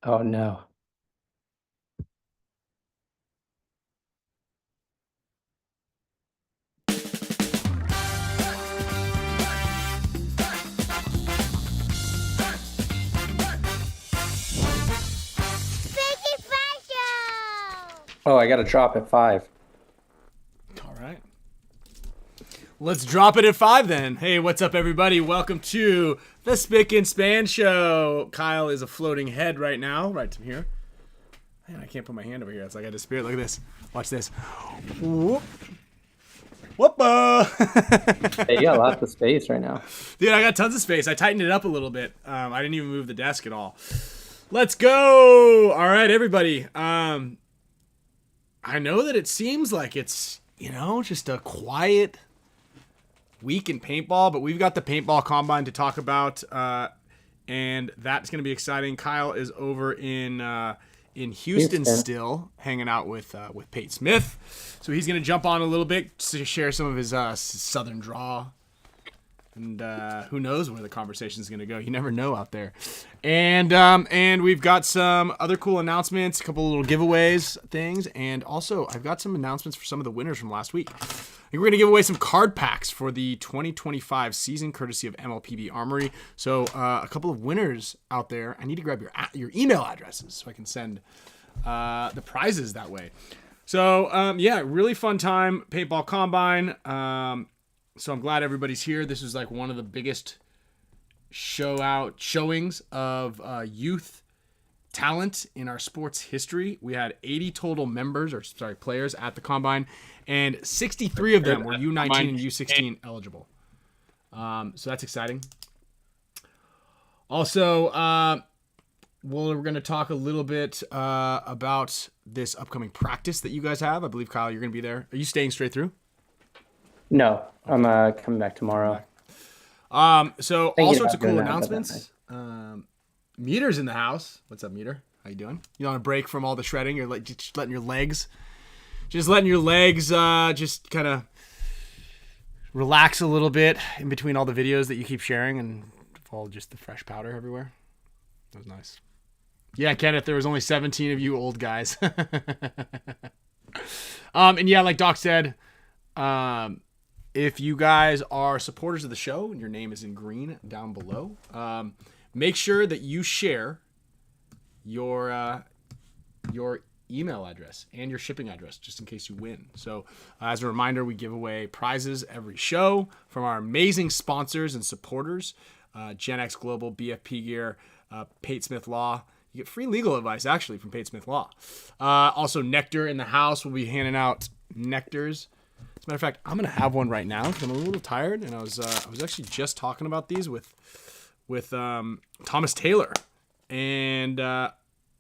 Oh no. Spicka Span Show! Oh, I got to drop at 5. All right. Let's drop it at 5 then. Hey, what's up, everybody? Welcome to the Spicka Span Show. Kyle is a floating head right now, right to here. Man, I can't put my hand over here. It's like I disappeared. Look at this. Watch this. Whoop. Whoopa! Hey, you got lots of space right now. Dude, I got tons of space. I tightened it up a little bit. I didn't even move the desk at all. Let's go! All right, everybody. I know that it seems like it's, just a quiet week in paintball, but we've got the Paintball Combine to talk about, and that's going to be exciting. Kyle is over in Houston still, hanging out with Pate Smith, so he's going to jump on a little bit to share some of his southern draw. And who knows where the conversation is going to go? You never know out there. And we've got some other cool announcements, a couple of little giveaways things, and also I've got some announcements for some of the winners from last week. I think we're going to give away some card packs for the 2025 season, courtesy of MLPB Armory. So a couple of winners out there. I need to grab your email addresses so I can send the prizes that way. So yeah, really fun time, Paintball Combine. So I'm glad everybody's here. This is like one of the biggest showings of youth talent in our sports history. We had 80 total players at the Combine, and 63 of them were U19 and U16 eligible. So that's exciting. Also, we're going to talk a little bit about this upcoming practice that you guys have. I believe, Kyle, you're going to be there. Are you staying straight through? No, I'm coming back tomorrow. So all sorts of cool that, announcements. Meter's in the house. What's up, Meter? How you doing? You on a break from all the shredding? You're like just letting your legs just kind of relax a little bit in between all the videos that you keep sharing and all just the fresh powder everywhere. That was nice. Yeah, Kenneth, there was only 17 of you old guys. And yeah, like Doc said, if you guys are supporters of the show and your name is in green down below, make sure that you share your email address and your shipping address just in case you win. So as a reminder, we give away prizes every show from our amazing sponsors and supporters, Gen X Global, BFP Gear, Pate Smith Law. You get free legal advice actually from Pate Smith Law. Also NECTR in the house. We'll be handing out NECTRs. As a matter of fact, I'm gonna have one right now because I'm a little tired, and I was actually just talking about these with Thomas Taylor, and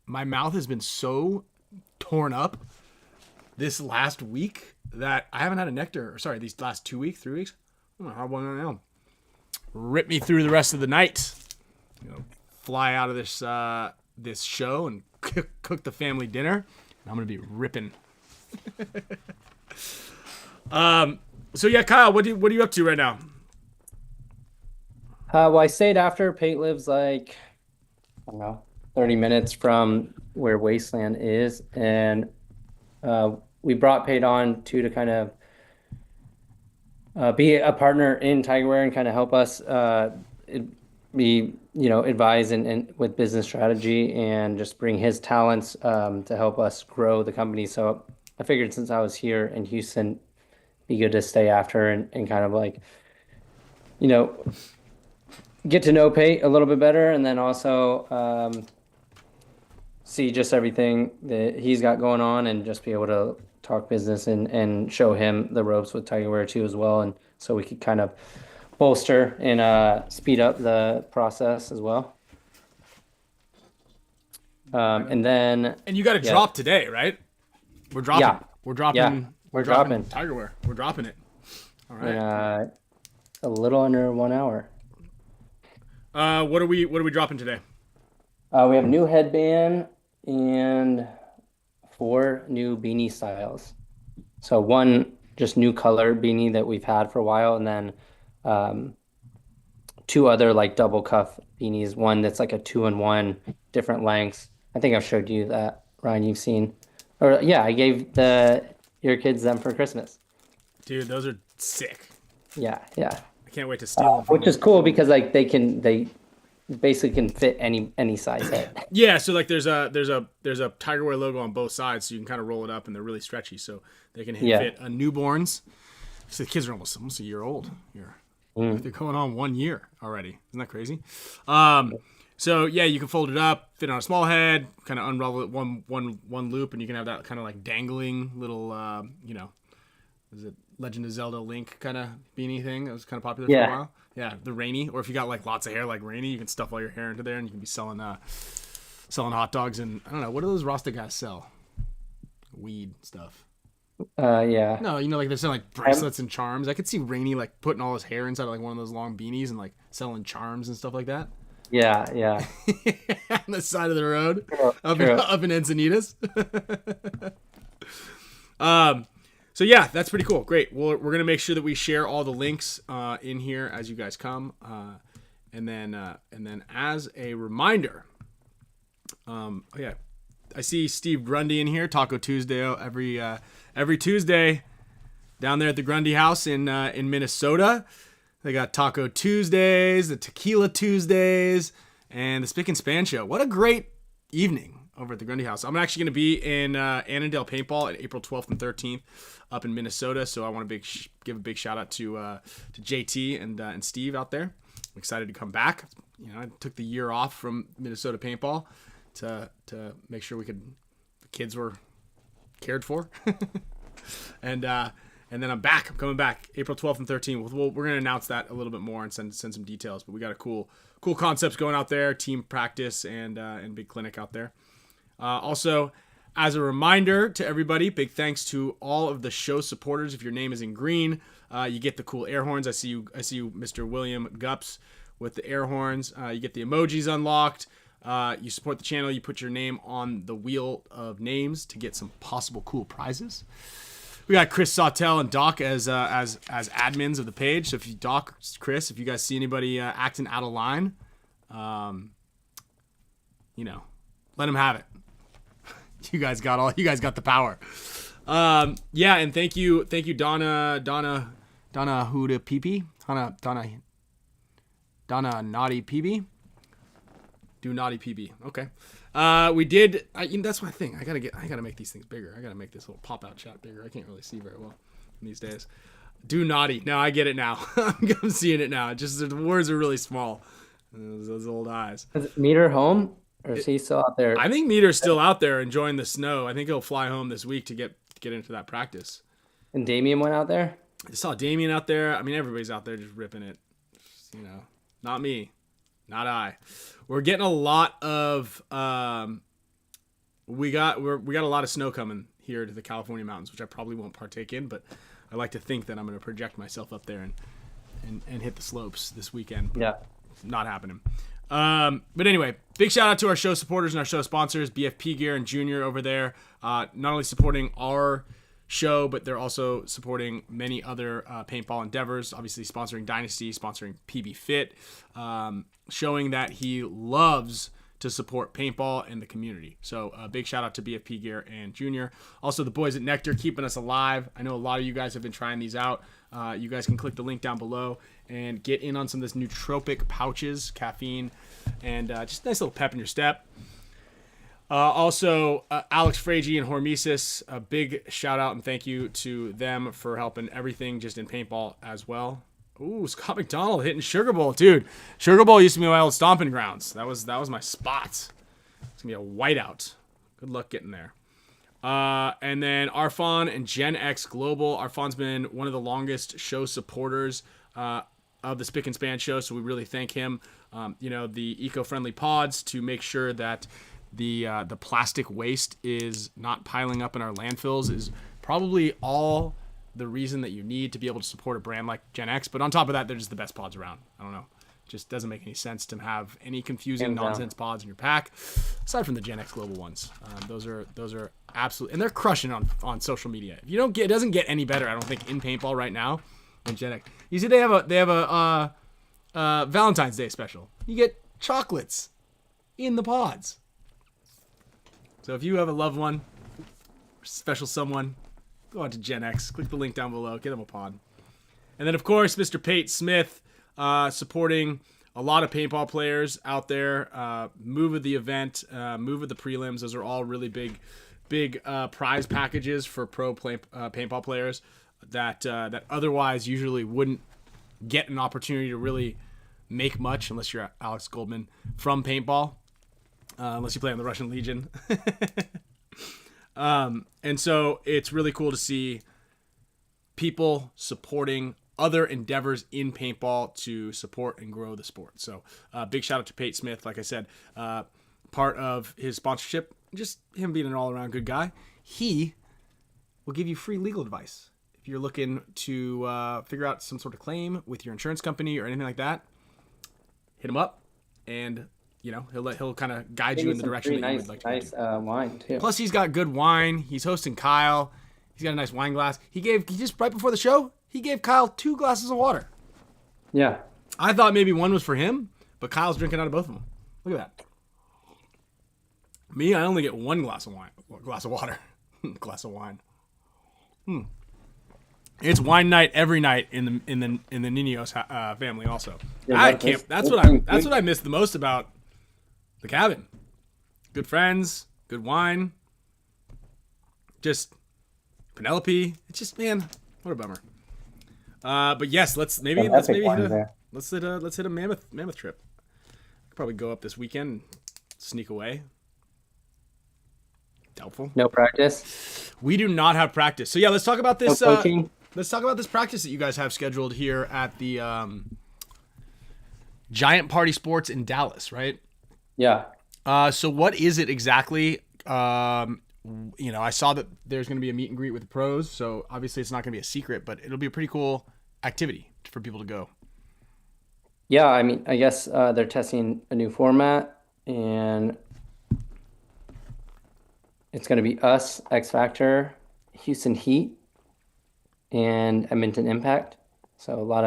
my mouth has been so torn up this last week that I haven't had a NECTR. Or sorry, these last 2 weeks, 3 weeks. I'm gonna have one right now. Rip me through the rest of the night. Fly out of this show and cook the family dinner. And I'm gonna be ripping. So yeah, Kyle, what are you up to right now? Well, I stayed after. Pate lives like, I don't know, 30 minutes from where Wasteland is. And we brought Pate on to kind of be a partner in Tigerware and kind of help us advise and with business strategy and just bring his talents to help us grow the company. So I figured since I was here in Houston, be good to stay after and kind of like, get to know Pate a little bit better, and then also see just everything that he's got going on and just be able to talk business and show him the ropes with Tigerware too as well. And so we could kind of bolster and speed up the process as well. And then And you got to drop today, right? We're dropping. Yeah. We're dropping. Yeah, we're dropping Tigerware. We're dropping it. All right. in a little under 1 hour. What are we dropping today? We have a new headband and 4 new beanie styles. So one just new color beanie that we've had for a while, and then 2 other like double cuff beanies. One that's like a 2-in-1, different lengths, I think I've showed you that, Ryan. You've seen, or yeah, I gave your kids them for Christmas. Dude, those are sick. Yeah, yeah. I can't wait to steal them from Which is cool because like they basically can fit any size head. Yeah, so like there's a Tiger Wear logo on both sides, so you can kind of roll it up, and they're really stretchy, so they can fit newborns. So the kids are almost a year old here. They're going on 1 year already. Isn't that crazy? So yeah, you can fold it up, fit on a small head, kind of unravel it one loop, and you can have that kind of like dangling little, is it Legend of Zelda Link kind of beanie thing that was kind of popular for a while? Yeah, the Rainy, or if you got like lots of hair like Rainy, you can stuff all your hair into there, and you can be selling hot dogs and I don't know, what do those Rasta guys sell? Weed stuff. Yeah. No, like they're selling like bracelets and charms. I could see Rainy like putting all his hair inside of like one of those long beanies and like selling charms and stuff like that. Yeah, yeah. On the side of the road, up in Encinitas. So yeah, that's pretty cool. Great. Well, we're gonna make sure that we share all the links in here as you guys come, and then as a reminder, I see Steve Grundy in here. Taco Tuesday every Tuesday down there at the Grundy House in Minnesota. They got Taco Tuesdays, the Tequila Tuesdays, and the Spicka Span Show. What a great evening over at the Grundy House. I'm actually going to be in Annandale Paintball at April 12th and 13th up in Minnesota. So I want to give a big shout out to JT and Steve out there. I'm excited to come back. I took the year off from Minnesota Paintball to make sure the kids were cared for. And then I'm back. I'm coming back April 12th and 13th. We're going to announce that a little bit more and send some details. But we got a cool concepts going out there, team practice and big clinic out there. Also, as a reminder to everybody, big thanks to all of the show supporters. If your name is in green, you get the cool air horns. I see you, Mr. William Gups, with the air horns. You get the emojis unlocked. You support the channel. You put your name on the wheel of names to get some possible cool prizes. We got Chris Sawtell and Doc as admins of the page. So if you Chris, if you guys see anybody acting out of line, let them have it. You guys got the power. And thank you Donna Huda Pee Donna Naughty PB. Do Naughty PB. Okay. We did. That's my thing. I gotta make these things bigger. I gotta make this little pop out shot bigger. I can't really see very well these days. Do Naughty. No, I get it now. I'm seeing it now. Just the words are really small. Those old eyes. Is Meter home, or is he still out there? I think Meter's still out there enjoying the snow. I think he'll fly home this week to get into that practice. And Damien went out there. I saw Damien out there. I mean, everybody's out there just ripping it. Not me. Not I. We're getting a lot of we got a lot of snow coming here to the California mountains, which I probably won't partake in, but I like to think that I'm going to project myself up there and hit the slopes this weekend. Yeah. Not happening. But anyway, big shout out to our show supporters and our show sponsors, BFP Gear and Junior over there, not only supporting our show, but they're also supporting many other paintball endeavors, obviously sponsoring Dynasty, sponsoring PB Fit, showing that he loves to support paintball and the community. So big shout out to BFP Gear and Junior. Also the boys at NECTR keeping us alive. I know a lot of you guys have been trying these out. You guys can click the link down below and get in on some of this nootropic pouches, caffeine, and just a nice little pep in your step. Also, Alex FRAIGE and HORMESIS, a big shout out and thank you to them for helping everything just in paintball as well. Ooh, Scott McDonald hitting Sugar Bowl. Dude, Sugar Bowl used to be my old stomping grounds. That was my spot. It's going to be a whiteout. Good luck getting there. And then Arfon and Gen X Global. Arfon's been one of the longest show supporters of the Spicka Span Show, so we really thank him. The eco-friendly pods to make sure that the plastic waste is not piling up in our landfills is probably all the reason that you need to be able to support a brand like Gen X. But on top of that, they're just the best pods around. I don't know. It just doesn't make any sense to have any confusing nonsense pods in your pack, aside from the Gen X Global ones. Those are absolutely, and they're crushing on social media. If you don't get, it doesn't get any better, I don't think, in paintball right now than Gen X. You see, they have a Valentine's Day special. You get chocolates in the pods. So if you have a loved one, special someone, go on to Gen X. Click the link down below. Get them a pod. And then, of course, Mr. Pate Smith supporting a lot of paintball players out there. Move of the event, move of the prelims. Those are all really big prize packages for paintball players that otherwise usually wouldn't get an opportunity to really make much unless you're Alex Goldman from paintball, unless you play on the Russian Legion. And so it's really cool to see people supporting other endeavors in paintball to support and grow the sport. So big shout out to Pate Smith. Like I said, part of his sponsorship, just him being an all-around good guy, he will give you free legal advice. If you're looking to figure out some sort of claim with your insurance company or anything like that, hit him up, and he'll kind of guide you in the direction that you would like to nice wine too. Plus, he's got good wine. He's hosting Kyle. He's got a nice wine glass. He just right before the show, he gave Kyle 2 glasses of water. Yeah. I thought maybe one was for him, but Kyle's drinking out of both of them. Look at that. Me, I only get 1 glass of water. Glass of wine. It's wine night every night in the Ninos family also. Yeah, that's what I miss the most about the cabin. Good friends, good wine. Just Penelope. It's just, man, what a bummer. But yes, let's hit a mammoth trip. Could probably go up this weekend and sneak away. Doubtful. No practice. We do not have practice. So yeah, let's talk about this. No coaching. Let's talk about this practice that you guys have scheduled here at the Giant Party Sports in Dallas, right? Yeah. So what is it exactly? I saw that there's going to be a meet and greet with the pros, so obviously it's not going to be a secret, but it'll be a pretty cool activity for people to go. Yeah, I mean, I guess they're testing a new format, and it's going to be us, X Factor, Houston Heat, and Edmonton Impact. So a lot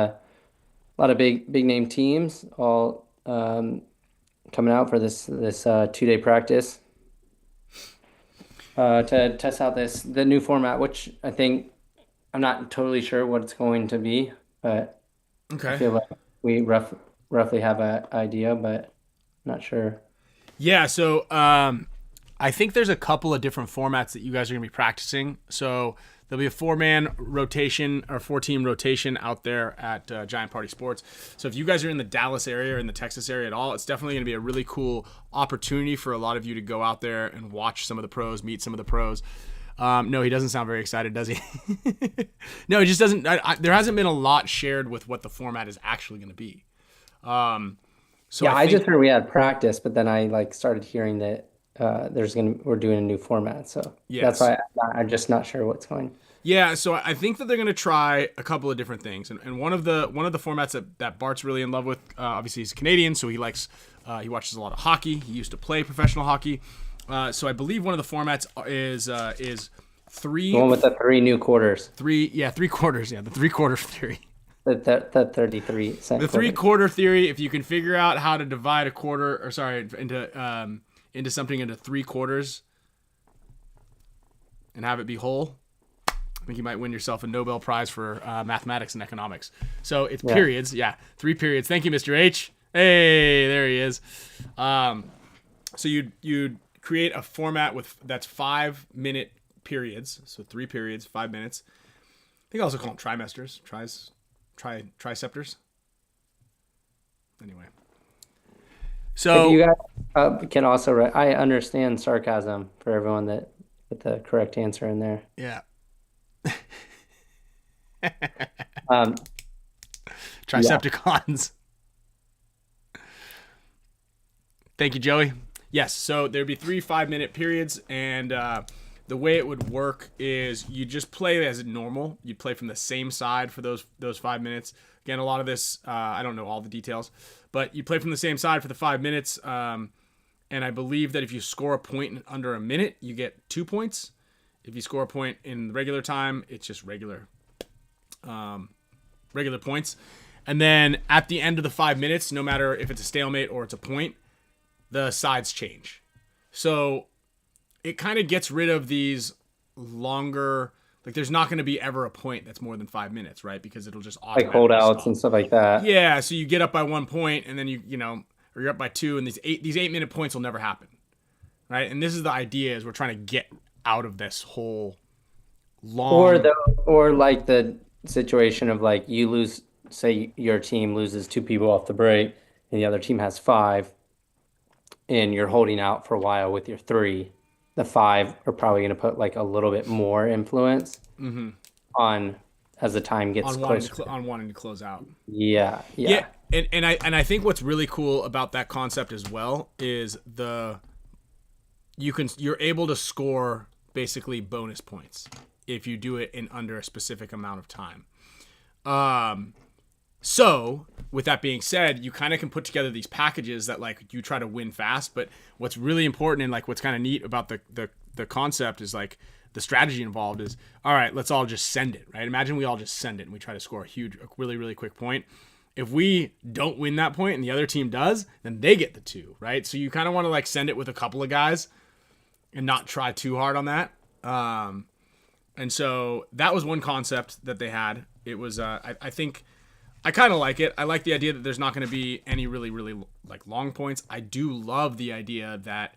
of big name teams all coming out for this 2-day practice to test out the new format, which I think I'm not totally sure what it's going to be, but okay. I feel like we roughly have an idea, but not sure. Yeah, so I think there's a couple of different formats that you guys are going to be practicing. So there'll be a 4-man rotation or 4-team rotation out there at Giant Party Sports. So if you guys are in the Dallas area or in the Texas area at all, it's definitely going to be a really cool opportunity for a lot of you to go out there and watch some of the pros, meet some of the pros. No, he doesn't sound very excited, does he? No, he just doesn't. There hasn't been a lot shared with what the format is actually going to be. So yeah, I just heard we had practice, but then I started hearing that we're doing a new format, so yes. That's why I'm just not sure what's going. Yeah, so I think that they're going to try a couple of different things, and one of the formats that Bart's really in love with. Obviously, he's Canadian, so he watches a lot of hockey. He used to play professional hockey, so I believe one of the formats is 3. The one with the 3 new quarters. 3 quarters. Yeah, the 3-quarter theory. The 33 cent. The 3-quarter theory. If you can figure out how to divide a quarter, into something into 3 quarters and have it be whole, I think you might win yourself a Nobel Prize for mathematics and economics. So it's periods. Yeah, 3 periods. Thank you, Mr. H. Hey, there he is. So you'd create a format that's 5-minute periods. So 3 periods, 5 minutes. I think I also call them trimesters. Triceptors. Anyway. So if you guys can also I understand sarcasm for everyone that put the correct answer in there. Yeah. Tricepticons. Yeah. Thank you, Joey. Yes, so there'd be 3 5-minute periods, and the way it would work is you just play as normal. You play from the same side for those 5 minutes. Again, a lot of this, I don't know all the details, but you play from the same side for the 5 minutes. And I believe that if you score a point in under a minute, you get 2 points. If you score a point in regular time, it's just regular points. And then at the end of the 5 minutes, no matter if it's a stalemate or it's a point, the sides change. So it kind of gets rid of these longer, like there's not going to be ever a point that's more than 5 minutes, right? Because it'll just Like automatically holdouts stop. and stuff like that. Yeah, so you get up by 1 point, and then or you're up by 2, and these 8-minute points will never happen, right? And this is the idea, is we're trying to get out of this whole long. Or like the situation of like you lose, say your team loses 2 people off the break, and the other team has 5, and you're holding out for a while with your 3. The 5 are probably going to put like a little bit more influence on as the time gets closer. On wanting to close out. Yeah. And I think what's really cool about that concept as well is you're able to score basically bonus points if you do it in under a specific amount of time. So with that being said, you kind of can put together these packages that like you try to win fast, but what's really important and like what's kind of neat about the concept is like the strategy involved is, all right, let's all just send it, right? Imagine we all just send it and we try to score a really, really quick point. If we don't win that point and the other team does, then they get the 2, right? So you kind of want to like send it with a couple of guys and not try too hard on that. And so that was one concept that they had. It was, I think I kind of like it. I like the idea that there's not going to be any really, really like long points. I do love the idea that,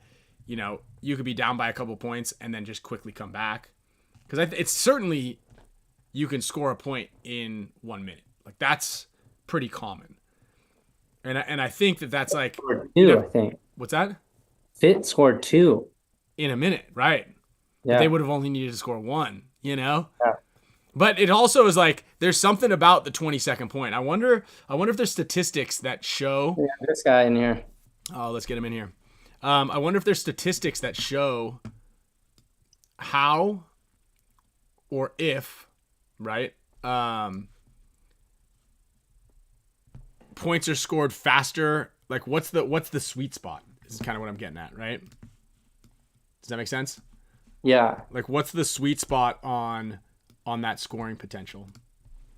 you could be down by a couple points and then just quickly come back. Because it's certainly, you can score a point in 1 minute. Like that's pretty common. And I think that's like, I think. What's that? Fit scored 2 in a minute, right? Yeah. They would have only needed to score 1, Yeah. But it also is like there's something about the 20-second point. I wonder if there's statistics that show. Yeah, this guy in here. Oh, let's get him in here. I wonder if there's statistics that show how or if, right? Points are scored faster. Like what's the sweet spot? This is kind of what I'm getting at, right? Does that make sense? Yeah. Like what's the sweet spot on that scoring potential?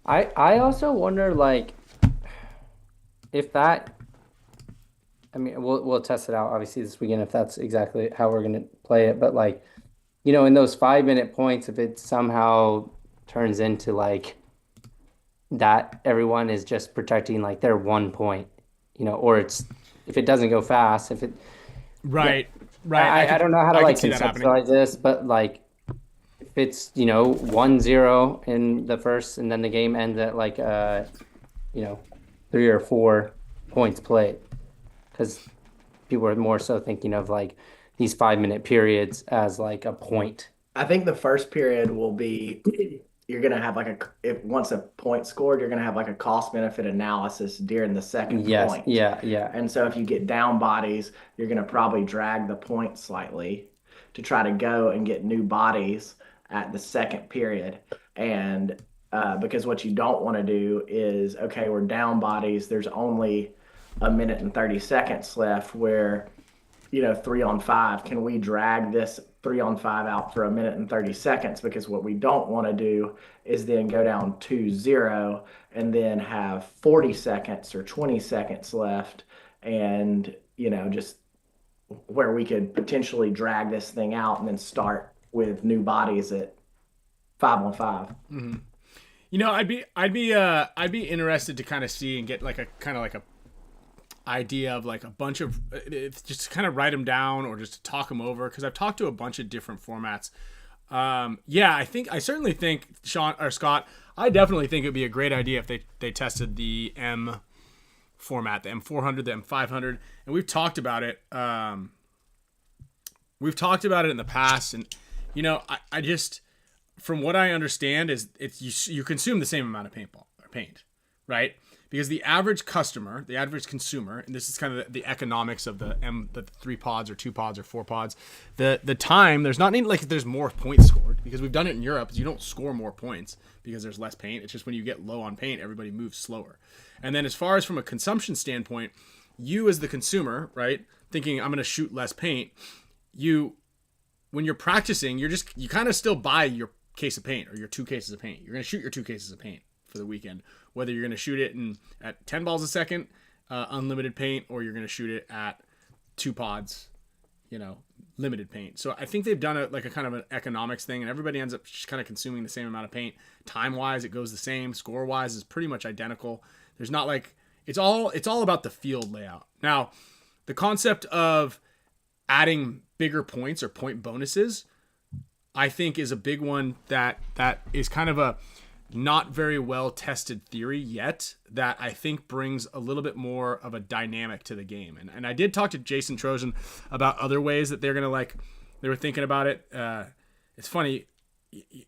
I also wonder like if that, I mean we'll test it out obviously this weekend if that's exactly how we're gonna play it, but like in those 5-minute points, if it somehow turns into like that everyone is just protecting like their 1 point, or it's if it doesn't go fast, if it right. I don't know how to like conceptualize this, but like if it's 1-0 in the first and then the game ends at like 3 or 4 points played, because people are more so thinking of like these 5-minute periods as like a point. I think the first period will be you're gonna have like once a point scored, you're gonna have like a cost benefit analysis during the second point. Yeah. And so if you get down bodies, you're gonna probably drag the point slightly to try to go and get new bodies at the second period. And because what you don't want to do is, okay, we're down bodies, there's only 1 minute and 30 seconds left where 3-on-5, can we drag this 3-on-5 out for 1 minute and 30 seconds? Because what we don't want to do is then go down 2-0 and then have 40 seconds or 20 seconds left and, just where we could potentially drag this thing out and then start with new bodies at 5-on-5. Mm-hmm. I'd be interested to kind of see and get like a idea of like a bunch of just kind of write them down or just to talk them over, because I've talked to a bunch of different formats. I certainly think Scott, I definitely think it'd be a great idea if they tested the M format, the M400, the M500, and we've talked about it. We've talked about it in the past, and I just, from what I understand, is you consume the same amount of paint, right? Because the average customer, the average consumer, and this is kind of the economics of the 3 pods or 2 pods or 4 pods, the time, there's not need like there's more points scored, because we've done it in Europe. You don't score more points because there's less paint. It's just when you get low on paint, everybody moves slower. And then as far as from a consumption standpoint, you as the consumer, right, thinking I'm going to shoot less paint, when you're practicing, you kind of still buy your case of paint or your 2 cases of paint. You're going to shoot your 2 cases of paint for the weekend, whether you're going to shoot it at 10 balls a second, unlimited paint, or you're going to shoot it at 2 pods, limited paint. So I think they've done a kind of an economics thing, and everybody ends up just kind of consuming the same amount of paint. Time wise, it goes the same. Score wise is pretty much identical. There's not it's all about the field layout. Now, the concept of adding bigger points or point bonuses, I think, is a big one that is kind of a not very well tested theory yet, that I think brings a little bit more of a dynamic to the game. And I did talk to Jason Trojan about other ways that they're going to they were thinking about it. It's funny.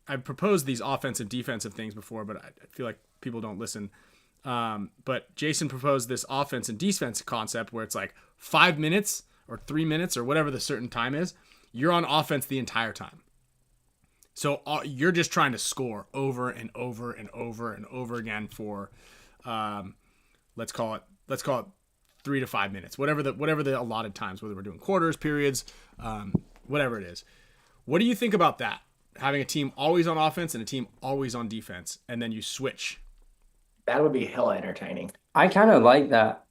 I proposed these offensive defensive things before, but I feel like people don't listen. But Jason proposed this offense and defense concept where it's 5 minutes or 3 minutes or whatever the certain time is. You're on offense the entire time. So you're just trying to score over and over and over and over again for, let's call it 3 to 5 minutes, whatever the allotted times, whether we're doing quarters, periods, whatever it is. What do you think about that? Having a team always on offense and a team always on defense, and then you switch. That would be hella entertaining. I kind of like that.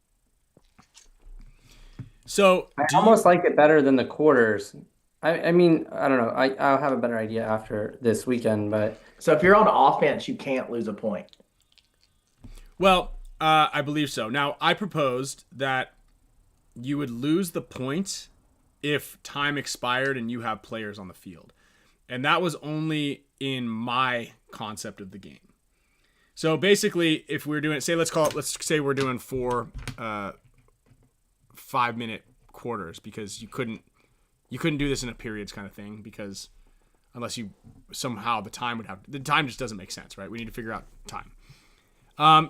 So I almost like it better than the quarters. I mean, I don't know. I'll have a better idea after this weekend, but So if you're on offense, you can't lose a point. Well, I believe so. Now, I proposed that you would lose the point if time expired and you have players on the field. And that was only in my concept of the game. So basically, if we're doing, let's say we're doing 4 5-minute quarters, because you couldn't do this in a periods kind of thing, because unless you somehow the time just doesn't make sense, right? We need to figure out time.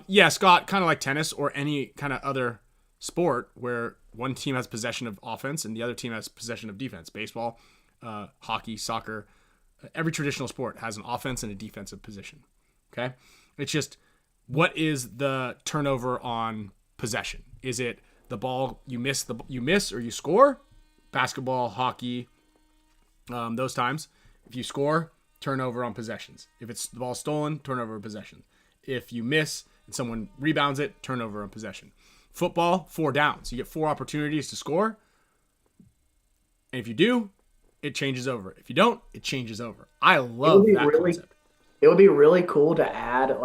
Yeah, Scott, kind of like tennis or any kind of other sport where one team has possession of offense and the other team has possession of defense. Baseball, hockey, soccer, every traditional sport has an offense and a defensive position. Okay? It's just, what is the turnover on possession? Is it the ball you miss or you score? Basketball, hockey, those times. If you score, turnover on possessions. If it's the ball stolen, turnover on possession. If you miss and someone rebounds it, turnover on possession. Football, 4 downs. You get 4 opportunities to score. And if you do, it changes over. If you don't, it changes over. I love that concept. It would be really cool to add,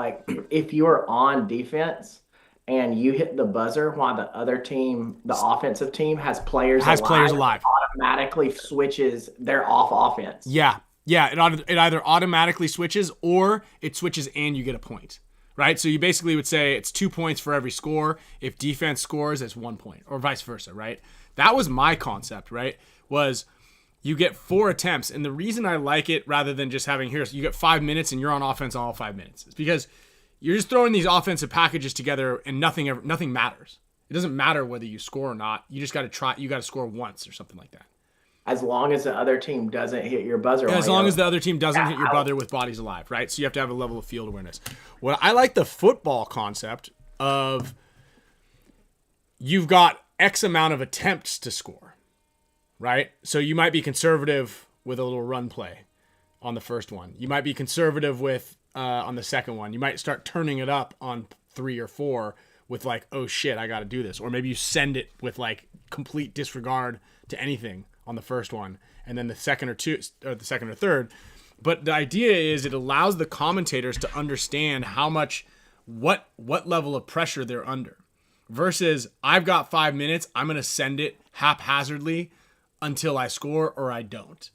if you're on defense and you hit the buzzer while the other team, the offensive team, has players alive, it automatically switches. They're off offense. Yeah. It either automatically switches or it switches and you get a point, right? So you basically would say it's 2 points for every score. If defense scores, it's 1 point, or vice versa, right? That was my concept, right? Was you get 4 attempts. And the reason I like it, rather than just having you get 5 minutes and you're on offense all 5 minutes, is because you're just throwing these offensive packages together and nothing matters. It doesn't matter whether you score or not. You just got to try. You got to score once or something like that. As long as the other team doesn't hit your buzzer. As long as the other team doesn't hit your buzzer with bodies alive, right? So you have to have a level of field awareness. Well, I like the football concept of you've got X amount of attempts to score, right? So you might be conservative with a little run play on the first one. You might be conservative with on the second one. You might start turning it up on 3 or 4 with oh shit, I got to do this. Or maybe you send it with complete disregard to anything on the first one, and then the second or third. But the idea is it allows the commentators to understand how much, what level of pressure they're under, versus I've got 5 minutes, I'm going to send it haphazardly until I score or I don't.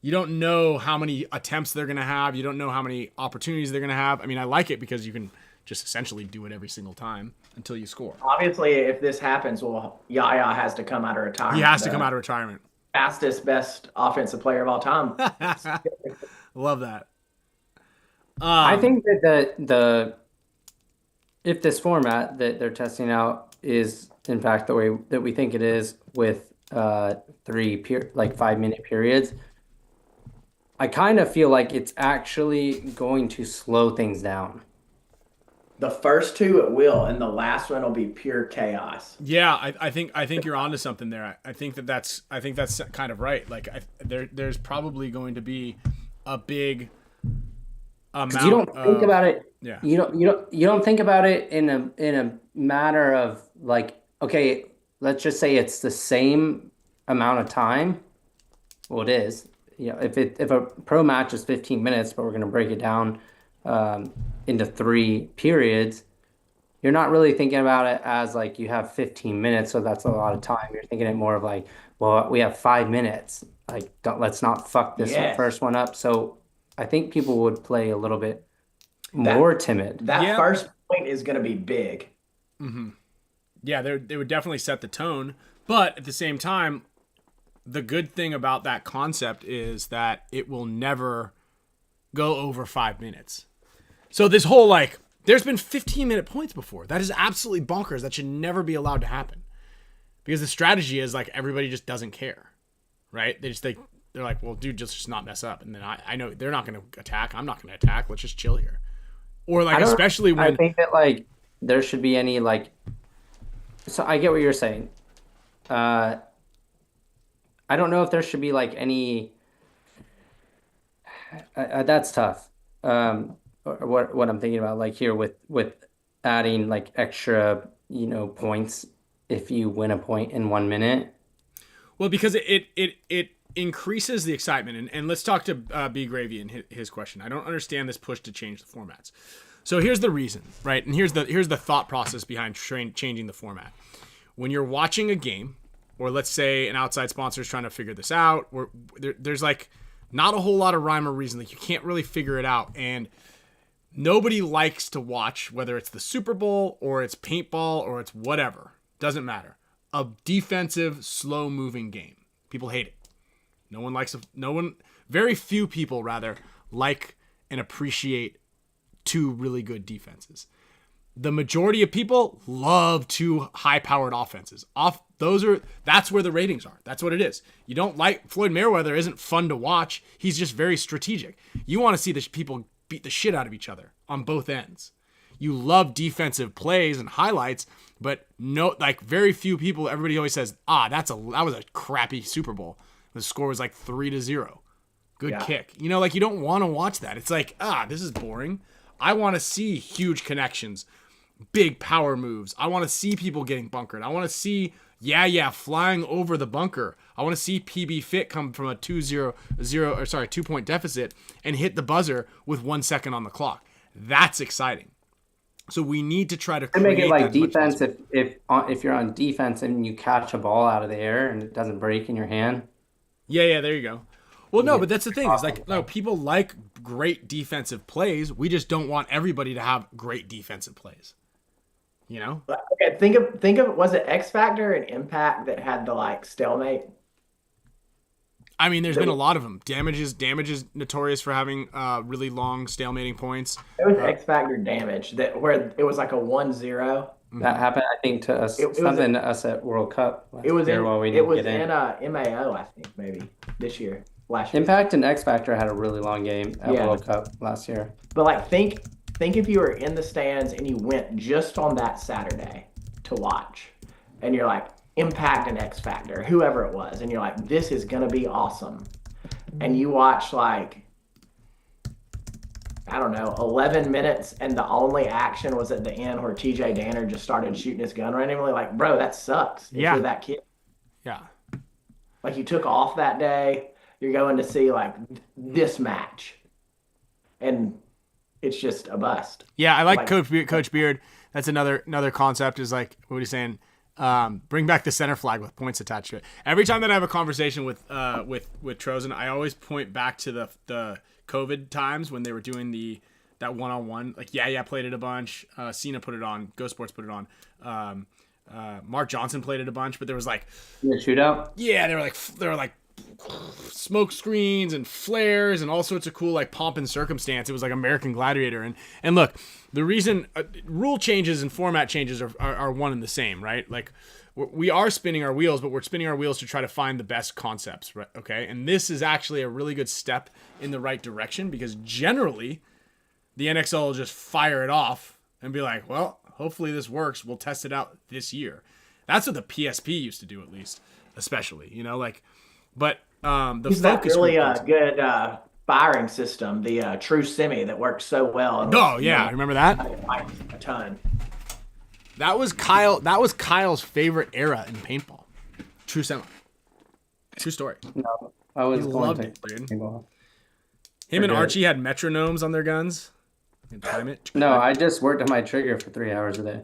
You don't know how many attempts they're going to have. You don't know how many opportunities they're going to have. I mean, I like it because you can just essentially do it every single time until you score. Obviously, if this happens, Yaya has to come out of retirement. He has to come out of retirement. Fastest, best offensive player of all time. Love that. I think that if this format that they're testing out is in fact the way that we think it is, with 5-minute periods, I kind of feel like it's actually going to slow things down. The first 2 it will, and the last one will be pure chaos. Yeah, I think you're onto something there. I think that's kind of right. There's probably going to be a big amount. You don't think about it. Yeah. You don't think about it in a matter of okay, let's just say it's the same amount of time, well, it is. If a pro match is 15 minutes, but we're going to break it down into 3 periods, you're not really thinking about it as like you have 15 minutes, so that's a lot of time. You're thinking it more of like, well, we have 5 minutes. Like, let's not fuck this Yes. first one up. So I think people would play a little bit more timid. That first point is going to be big. Yeah, they would definitely set the tone. But at the same time, the good thing about that concept is that it will never go over 5 minutes. So this whole like, there's been 15-minute points before. That is absolutely bonkers. That should never be allowed to happen. Because the strategy is like everybody just doesn't care, right? They're like, well, dude, just not mess up. And then I know they're not going to attack. I'm not going to attack. Let's just chill here. Or like, especially when I think that like there should be any like. So I get what you're saying. I don't know if there should be like any. That's tough. Or what I'm thinking about, like here with adding like extra, points if you win a point in 1 minute. Well, because it increases the excitement. And let's talk to B Gravy and his question. I don't understand this push to change the formats. So here's the reason, right? And here's the thought process behind changing the format. When you're watching a game, or let's say an outside sponsor is trying to figure this out, or there's like not a whole lot of rhyme or reason. Like you can't really figure it out. And nobody likes to watch, whether it's the Super Bowl or it's paintball or it's whatever. Doesn't matter. A defensive, slow-moving game. People hate it. Very few people, rather, like and appreciate 2 really good defenses. The majority of people love 2 high-powered offenses. That's where the ratings are. That's what it is. You don't like Floyd Mayweather isn't fun to watch. He's just very strategic. You want to see the people beat the shit out of each other on both ends. You love defensive plays and highlights, but very few people. Everybody always says, that was a crappy Super Bowl. The score was like 3-0. Good kick. You don't want to watch that. It's like, this is boring. I want to see huge connections, big power moves. I want to see people getting bunkered. I want to see flying over the bunker. I want to see PB Fit come from a 2-point deficit and hit the buzzer with 1 second on the clock. That's exciting. So we need to try to make it like defense if you're on defense and you catch a ball out of the air and it doesn't break in your hand. Yeah, there you go. Well, no, but that's the thing. It's like, no, people like great defensive plays. We just don't want everybody to have great defensive plays. Okay, think of was it X Factor and Impact that had the like stalemate? I mean, there's been a lot of them. Damage is notorious for having really long stalemating points. It was X Factor Damage where it was like a 1-0. That happened, I think, to us. Something to us at World Cup. It was in MAO, I think, maybe this year. Last year. Impact and X Factor had a really long game at World Cup last year. But like, think if you were in the stands and you went just on that Saturday to watch, and you're like, Impact and X Factor, whoever it was, and you're like, this is gonna be awesome. And you watch like, I don't know, 11 minutes, and the only action was at the end where TJ Danner just started shooting his gun randomly. Like, bro, that sucks. If you're that kid. Yeah. Like, you took off that day. You're going to see like this match, and it's just a bust. Yeah, I like Coach Beard. That's another concept. Is like, what are you saying? Bring back the center flag with points attached to it. Every time that I have a conversation with Trozen, I always point back to the COVID times when they were doing that one-on-one. Like, played it a bunch. Cena put it on. Go Sports put it on. Mark Johnson played it a bunch, but there was like the shootout. Yeah, they were like smoke screens and flares and all sorts of cool like pomp and circumstance. It was like American Gladiator. And look, the reason rule changes and format changes are one and the same, right? Like we are spinning our wheels, but we're spinning our wheels to try to find the best concepts, right? Okay, and this is actually a really good step in the right direction because generally the NXL will just fire it off and be like, well, hopefully this works. We'll test it out this year. That's what the PSP used to do, at least, especially, But the He's focus that really good firing system, the True Semi that worked so well. Oh yeah, remember that? A ton. That was Kyle's favorite era in paintball. True Semi. True story. No, I He was going loved to it, dude. paintball. Him and Forget it. Archie had metronomes on their guns. And time it. No, I just worked on my trigger for 3 hours a day.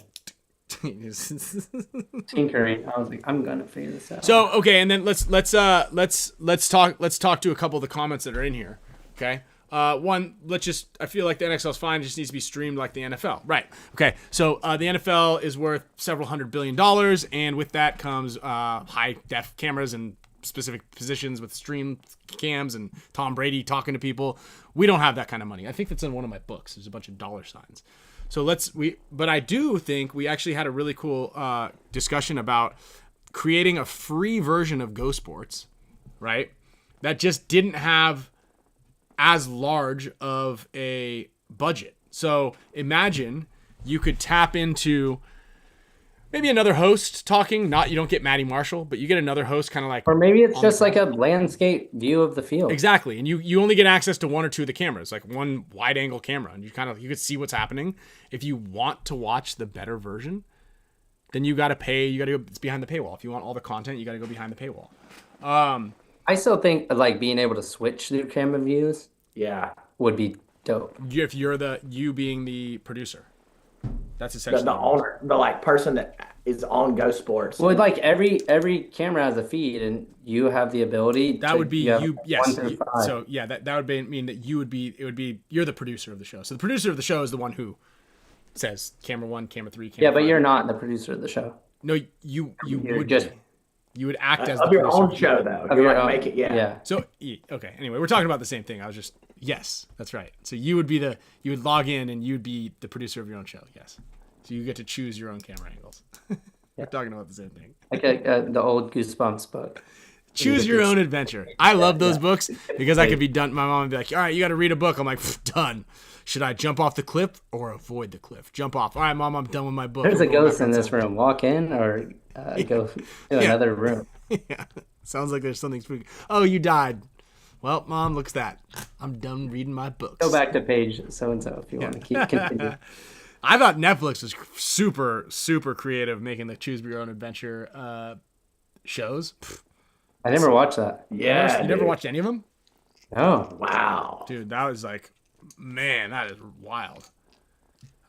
Tinkering. I was like, I'm gonna figure this out. So okay, and then let's talk to a couple of the comments that are in here. Okay. One, I feel like the NXL is fine. It just needs to be streamed like the NFL. Right. Okay. So the NFL is worth several $100 billion, and with that comes high def cameras and specific positions with stream cams and Tom Brady talking to people. We don't have that kind of money. I think that's in one of my books. There's a bunch of dollar signs. So but I do think we actually had a really cool discussion about creating a free version of Go Sports, right? That just didn't have as large of a budget. So imagine you could tap into maybe another host talking. You don't get Matty Marshall, but you get another host kind of like. Or maybe it's just like a landscape view of the field. Exactly, and you only get access to one or two of the cameras, like one wide angle camera, and you could see what's happening. If you want to watch the better version, then you got to pay. You got to go. It's behind the paywall. If you want all the content, you got to go behind the paywall. I still think like being able to switch through camera views Yeah. would be dope. If you're you being the producer, that's essentially The owner, the like person that is on Go Sports. Well, like every camera has a feed, and you have the ability. That would be you. Yes. 1 through 5. So yeah, that would mean that you would be. It would be you're the producer of the show. So the producer of the show is the one who says camera 1, camera 3, camera. Yeah, but 5. you're not the producer of the show. No, you You're would just- be. You would act as of the your producer. own show, though. Of You your like own- make it, yeah. So okay. Anyway, we're talking about the same thing. I was just yes, that's right. So you would you would log in and you'd be the producer of your own show. Yes. So you get to choose your own camera angles. We're talking about the same thing. Like the old Goosebumps book. Choose your own adventure. I love those books because I could be done. My mom would be like, "All right, you got to read a book." I'm like, "Done." Should I jump off the cliff or avoid the cliff? Jump off. All right, Mom, I'm done with my book. There's I'm a going ghost back in this outside. room. Walk in or go to another room. Yeah. Sounds like there's something spooky. Oh, you died. Well, Mom, looks that. I'm done reading my books. Go back to page so and so if you want to keep continue. I thought Netflix was super, super creative making the choose your own adventure shows. I never watched that. Yeah. You never dude. watched any of them? No. Wow. Dude, that was like, man, that is wild.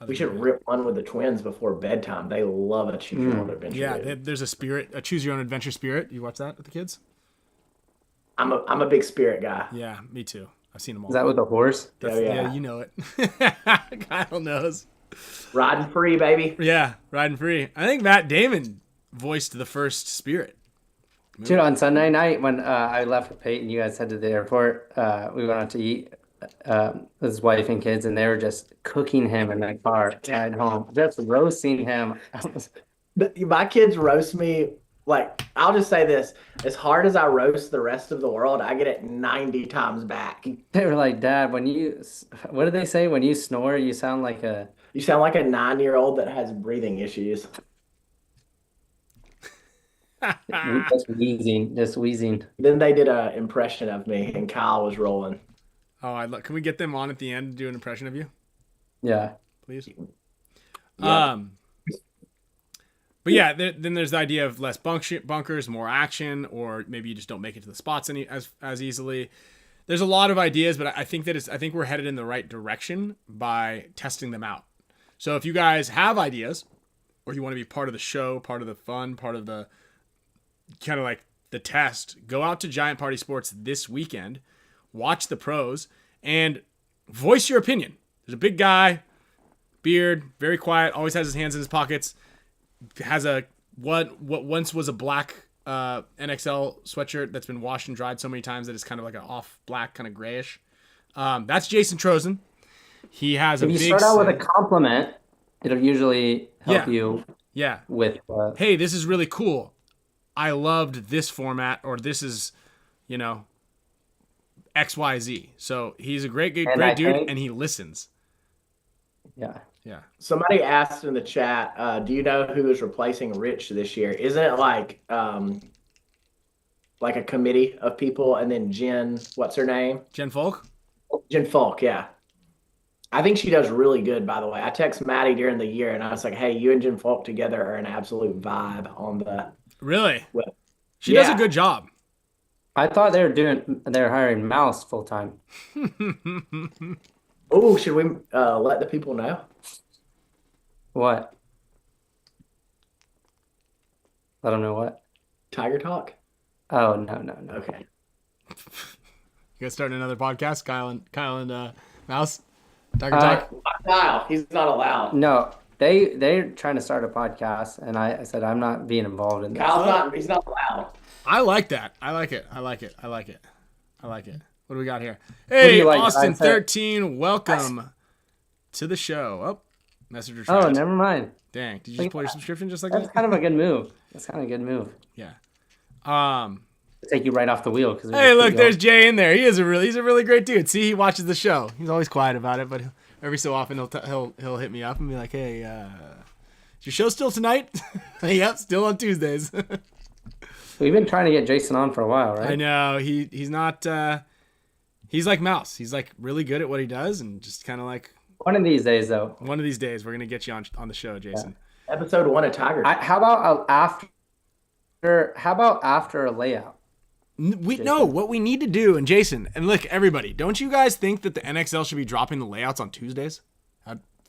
We should rip one with the twins before bedtime. They love a choose your own adventure. Yeah, dude. there's a choose your own adventure spirit. You watch that with the kids? I'm a big spirit guy. Yeah, me too. I've seen them all. Is that with a horse? Oh, yeah. Yeah, you know it. Kyle knows. Riding free, baby. Yeah, riding free. I think Matt Damon voiced the first spirit. Dude, on Sunday night when I left with Pate and you guys head to the airport, we went out to eat with his wife and kids, and they were just cooking him in the car ride home, just roasting him. My kids roast me. Like, I'll just say this. As hard as I roast the rest of the world, I get it 90 times back. They were like, Dad, what did they say? When you snore, you sound like a... You sound like a 9-year-old that has breathing issues. Just wheezing. Then they did an impression of me, and Kyle was rolling. Oh, can we get them on at the end to do an impression of you, Yeah. please? Yeah. But yeah, then there's the idea of less bunkers, more action, or maybe you just don't make it to the spots as easily. There's a lot of ideas, but I think we're headed in the right direction by testing them out. So if you guys have ideas, or you want to be part of the show, part of the fun, part of the kind of like the test, go out to Giant Party Sports this weekend, watch the pros, and voice your opinion. There's a big guy, beard, very quiet, always has his hands in his pockets, has what once was a black NXL sweatshirt that's been washed and dried so many times that it's kind of like an off black, kind of grayish. That's Jason Trozen. He has If you start out with a compliment, it'll usually help you with... hey, this is really cool. I loved this format, or this is, XYZ. So he's a great dude, and he listens. Yeah. Yeah. Somebody asked in the chat, do you know who is replacing Rich this year? Isn't it like a committee of people, and then Jen, what's her name? Jen Folk? Jen Falk, yeah. I think she does really good, by the way. I text Maddie during the year, and I was like, hey, you and Jen Falk together are an absolute vibe on the... Really? Well, She does a yeah. good job. I thought they're hiring Mouse full time. Oh, should we let the people know? What? I don't know what. Tiger Talk? Oh, no. Okay. You guys starting another podcast, Kyle and Mouse? Tiger Uh, Talk? Kyle, he's not allowed. no, they're trying to start a podcast, and I said I'm not being involved in this. He's not allowed. I like that. I like it. What do we got here? do Hey, you like? Austin I said- 13, welcome to the show. Oh, message Oh, retrieved. never mind. Dang, did you just pull your subscription just like That's that? kind of a good move. That's kind of a good move. Yeah. Take you right off the wheel because. Hey, look, there's Jay in there. He's a really great dude. See, he watches the show. He's always quiet about it, but every so often he'll hit me up and be like, "Hey, is your show still tonight?" Yep, still on Tuesdays. We've been trying to get Jason on for a while, right? I know he's not. He's like Mouse. He's like really good at what he does, and just kind of like One of these days, though. one of these days we're gonna get you on the show, Jason. Episode 1 of Tiger. How about after? How about after a layout? We know what we need to do, and Jason, and look, everybody, don't you guys think that the NXL should be dropping the layouts on Tuesdays?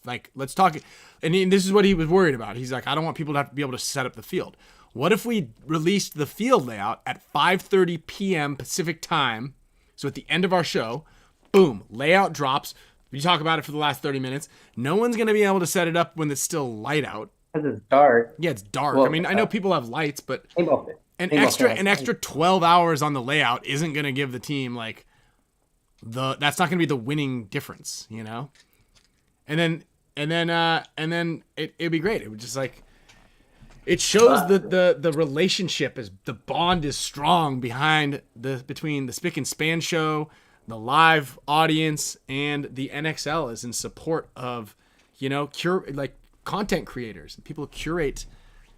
Like, let's talk. And this is what he was worried about. He's like, I don't want people to have to be able to set up the field. What if we released the field layout at 5:30 p.m. Pacific time? So at the end of our show, boom, layout drops. We talk about it for the last 30 minutes. No one's going to be able to set it up when it's still light out. Because it's dark. Yeah, it's dark. Well, I mean, I know people have lights, but an Paintball extra 12 hours on the layout isn't going to give the team like that's not going to be the winning difference, you know? And then it'd be great. It would just like, it shows the relationship is the bond is strong between the Spicka Span Show, the live audience, and the NXL is in support of, you know, content creators. People curate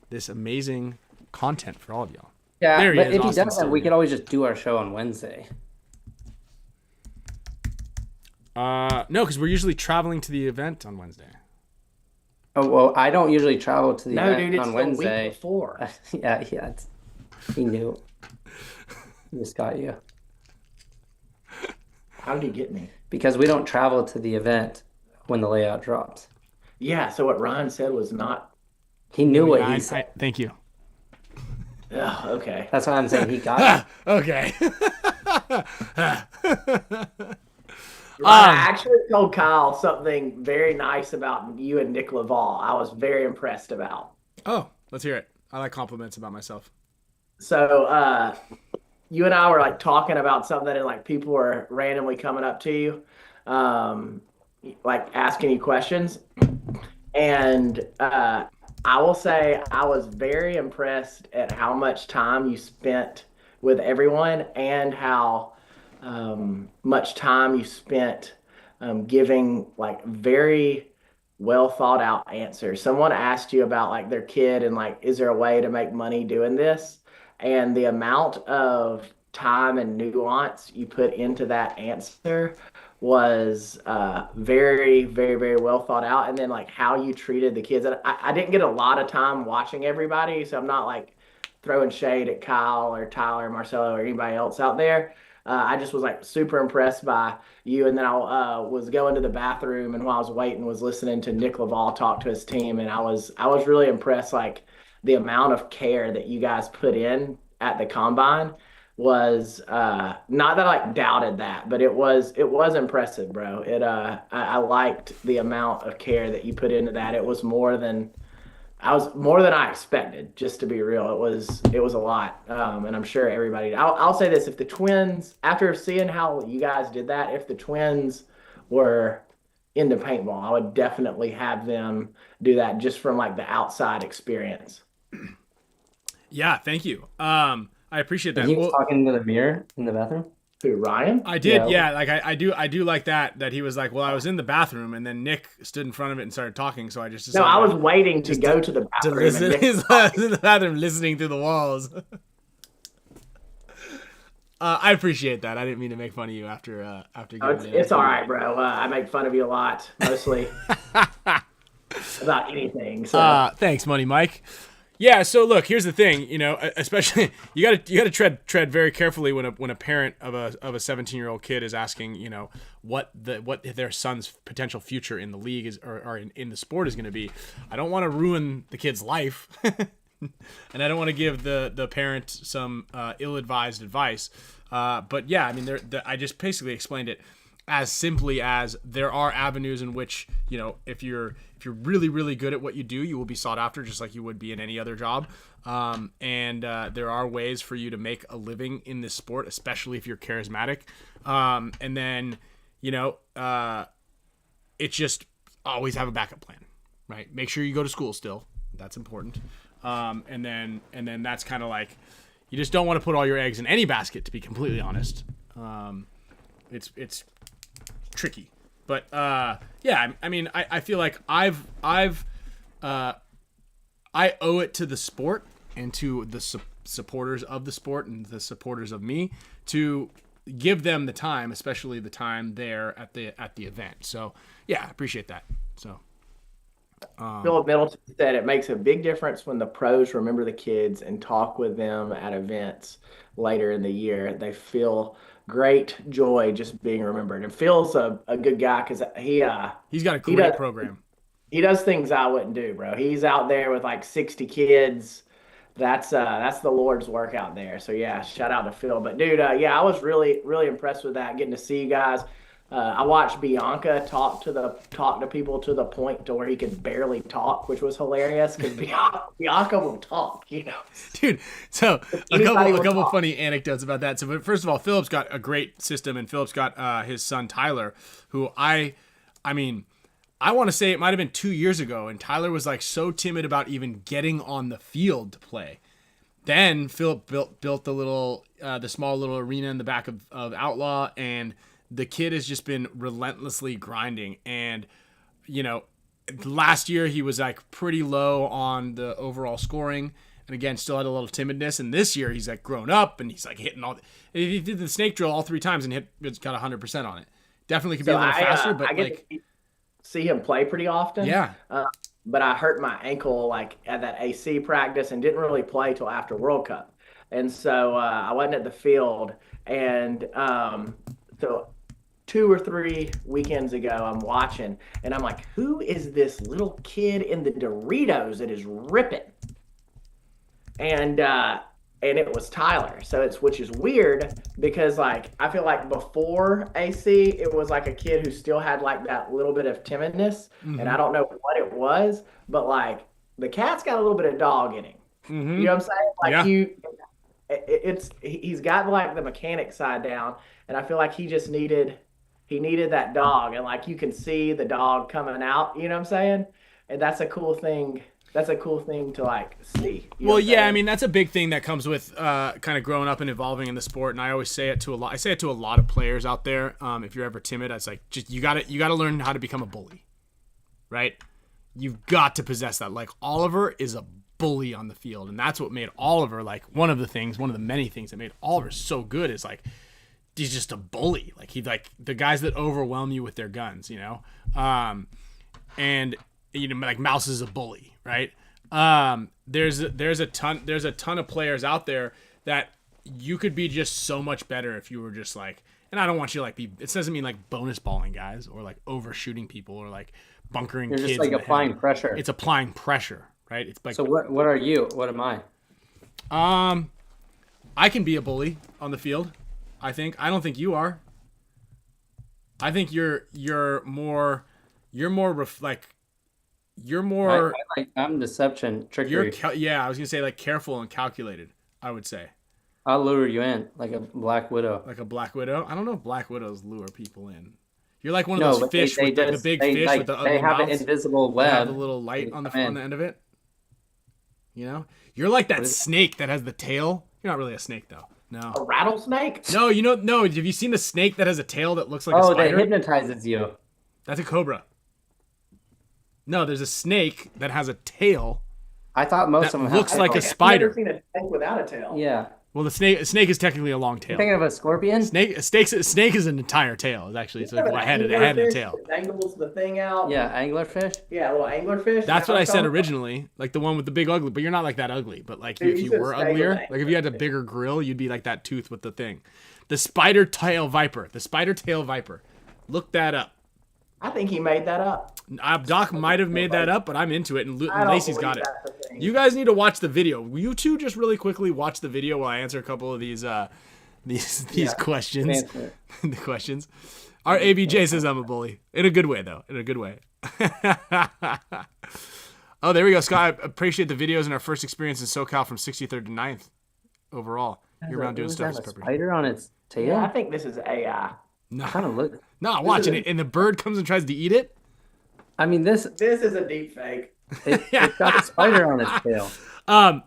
this amazing content for all of y'all. Yeah, There he but is, if he Austin doesn't, we Silver. could always just do our show on Wednesday. No, because we're usually traveling to the event on Wednesday. Oh well, I don't usually travel to the No, event dude, it's on the Wednesday. week before. Yeah, he knew. He just got you How did he get me? because we don't travel to the event when the layout drops. Yeah, so what Ryan said was not. He knew what he said. Thank you. Ugh, okay. That's what I'm saying. He got you. Okay. I actually told Kyle something very nice about you and Nick Laval. I was very impressed about. Oh, let's hear it. I like compliments about myself. So, you and I were like talking about something, and like people were randomly coming up to you, like asking you questions. And I will say I was very impressed at how much time you spent with everyone and how much time you spent giving like very well thought out answers. Someone asked you about like their kid and like, is there a way to make money doing this? And the amount of time and nuance you put into that answer was very, very, very well thought out. And then like how you treated the kids. And I didn't get a lot of time watching everybody, so I'm not like throwing shade at Kyle or Tyler or Marcelo or anybody else out there. I just was like super impressed by you. And then I was going to the bathroom, and while I was waiting, was listening to Nick Laval talk to his team, and I was really impressed. Like the amount of care that you guys put in at the combine was not that I like doubted that, but it was impressive, bro. I liked the amount of care that you put into that. It was more than I expected, just to be real. It was a lot. And I'm sure everybody, I'll say this, if the Twins, after seeing how you guys did that, if the Twins were into paintball, I would definitely have them do that just from like the outside experience. Yeah, thank you. I appreciate that. And he was Well, talking to the mirror in the bathroom. Who, Ryan? I did, Yeah. yeah. Like I do like that he was like, well, I was in the bathroom, and then Nick stood in front of it and started talking, so I just No, decided I was waiting to go to the to bathroom. listen. And Nick, I was in the bathroom listening through the walls. I appreciate that. I didn't mean to make fun of you after it's all right, bro. I make fun of you a lot, mostly about anything. So Thanks, Money Mike. Yeah, so look, here's the thing, especially you gotta tread very carefully when a parent of a 17-year-old kid is asking, what their son's potential future in the league is or in the sport is going to be. I don't want to ruin the kid's life, and I don't want to give the parent some ill-advised advice. But yeah, I mean, I just basically explained it as simply as there are avenues in which, if you're really, really good at what you do, you will be sought after just like you would be in any other job. And there are ways for you to make a living in this sport, especially if you're charismatic. And then, it's just always have a backup plan, right? Make sure you go to school still. That's important. And then that's kind of you just don't want to put all your eggs in any basket, to be completely honest. It's tricky, but yeah, I mean, I feel like I owe it to the sport and to the supporters of the sport and the supporters of me to give them the time, especially the time there at the event. So yeah, I appreciate that. So Philip Middleton said it makes a big difference when the pros remember the kids and talk with them at events later in the year. They feel great joy just being remembered. And Phil's a good guy because he's got a great program. He does things I wouldn't do, bro. He's out there with 60 kids. That's the Lord's work out there. So yeah, shout out to Phil. But dude, yeah, I was really, really impressed with that, getting to see you guys. I watched Bianca talk to people to the point to where he could barely talk, which was hilarious because Bianca will talk, Dude, so a couple funny anecdotes about that. So, but first of all, Philip's got a great system, and Philip's got his son Tyler, who I mean, I want to say it might have been 2 years ago, and Tyler was so timid about even getting on the field to play. Then Philip built the small little arena in the back of Outlaw, and the kid has just been relentlessly grinding. And, last year he was pretty low on the overall scoring. And again, still had a little timidness. And this year he's grown up and he's hitting all. He did the snake drill all 3 times and it's got 100% on it. Definitely could be a little faster, but I get to see him play pretty often. Yeah. But I hurt my ankle at that AC practice and didn't really play till after World Cup. And so I wasn't at the field. And so 2 or 3 weekends ago, I'm watching, and I'm like, who is this little kid in the Doritos that is ripping? And it was Tyler. So which is weird because I feel like before AC, it was a kid who still had that little bit of timidness, and I don't know what it was, but the cat's got a little bit of dog in him. Mm-hmm. You know what I'm saying? Yeah. He's got the mechanic side down, and I feel like he just needed that dog, and you can see the dog coming out, you know what I'm saying? And that's a cool thing. That's a cool thing to see. Well, yeah, I mean, that's a big thing that comes with kind of growing up and evolving in the sport. And I always say it to a lot. I say it to a lot of players out there. If you're ever timid, it's just you got to learn how to become a bully, right? You've got to possess that. Oliver is a bully on the field, and that's what made Oliver one of the many things that made Oliver so good is he's just a bully. He's the guys that overwhelm you with their guns, and Mouse is a bully, right? There's a ton of players out there that you could be just so much better if you were just and I don't want you to it doesn't mean bonus balling guys or overshooting people or bunkering You're kids. just applying pressure. It's applying pressure, right? It's So what are you? What am I? I can be a bully on the field. I don't think you are. I think you're more I'm deception, trickery. I was gonna say careful and calculated. I would say. I'll lure you in like a black widow. Like a black widow. I don't know if black widows lure people in. You're like one of those fish with the big fish with the ugly mouths. They have an invisible web. They have the little light on the end of it. You're like that snake that has the tail. You're not really a snake though. No. A rattlesnake? No, no. Have you seen the snake that has a tail that looks like a spider? Oh, that hypnotizes you. That's a cobra. No, there's a snake that has a tail. I thought most of them looks like a spider. I've never seen a snake without a tail. Yeah. Well, the snake is technically a long You tail. thinking of a scorpion? Snake is an entire tail. It's actually, it's like a head and a tail. It dangles the thing out. Yeah, anglerfish. Yeah, a little anglerfish. That's what I said originally, like the one with the big ugly. But you're not like that ugly. But like Dude, if you you said were snake uglier, with like if you had a bigger grill, you'd be like that tooth with the thing. The spider tail viper. Look that up. I think he made that up. Doc might have made that up, but I'm into it, and I don't Lacey's got believe it. that's a thing. You guys need to watch the video. You two just really quickly watch the video while I answer a couple of these questions. Answer it. The questions. Our ABJ says I'm a bully. In a good way, though. In a good way. Oh, there we go, Scott. I appreciate the videos and our first experience in SoCal from 63rd to 9th overall. You're around doing stuff. A spider on its tail? Yeah, I think this is AI. No, Kind of look. no, watching it, and the bird comes and tries to eat it. I mean, this This is a deep fake. it's got a spider on its tail.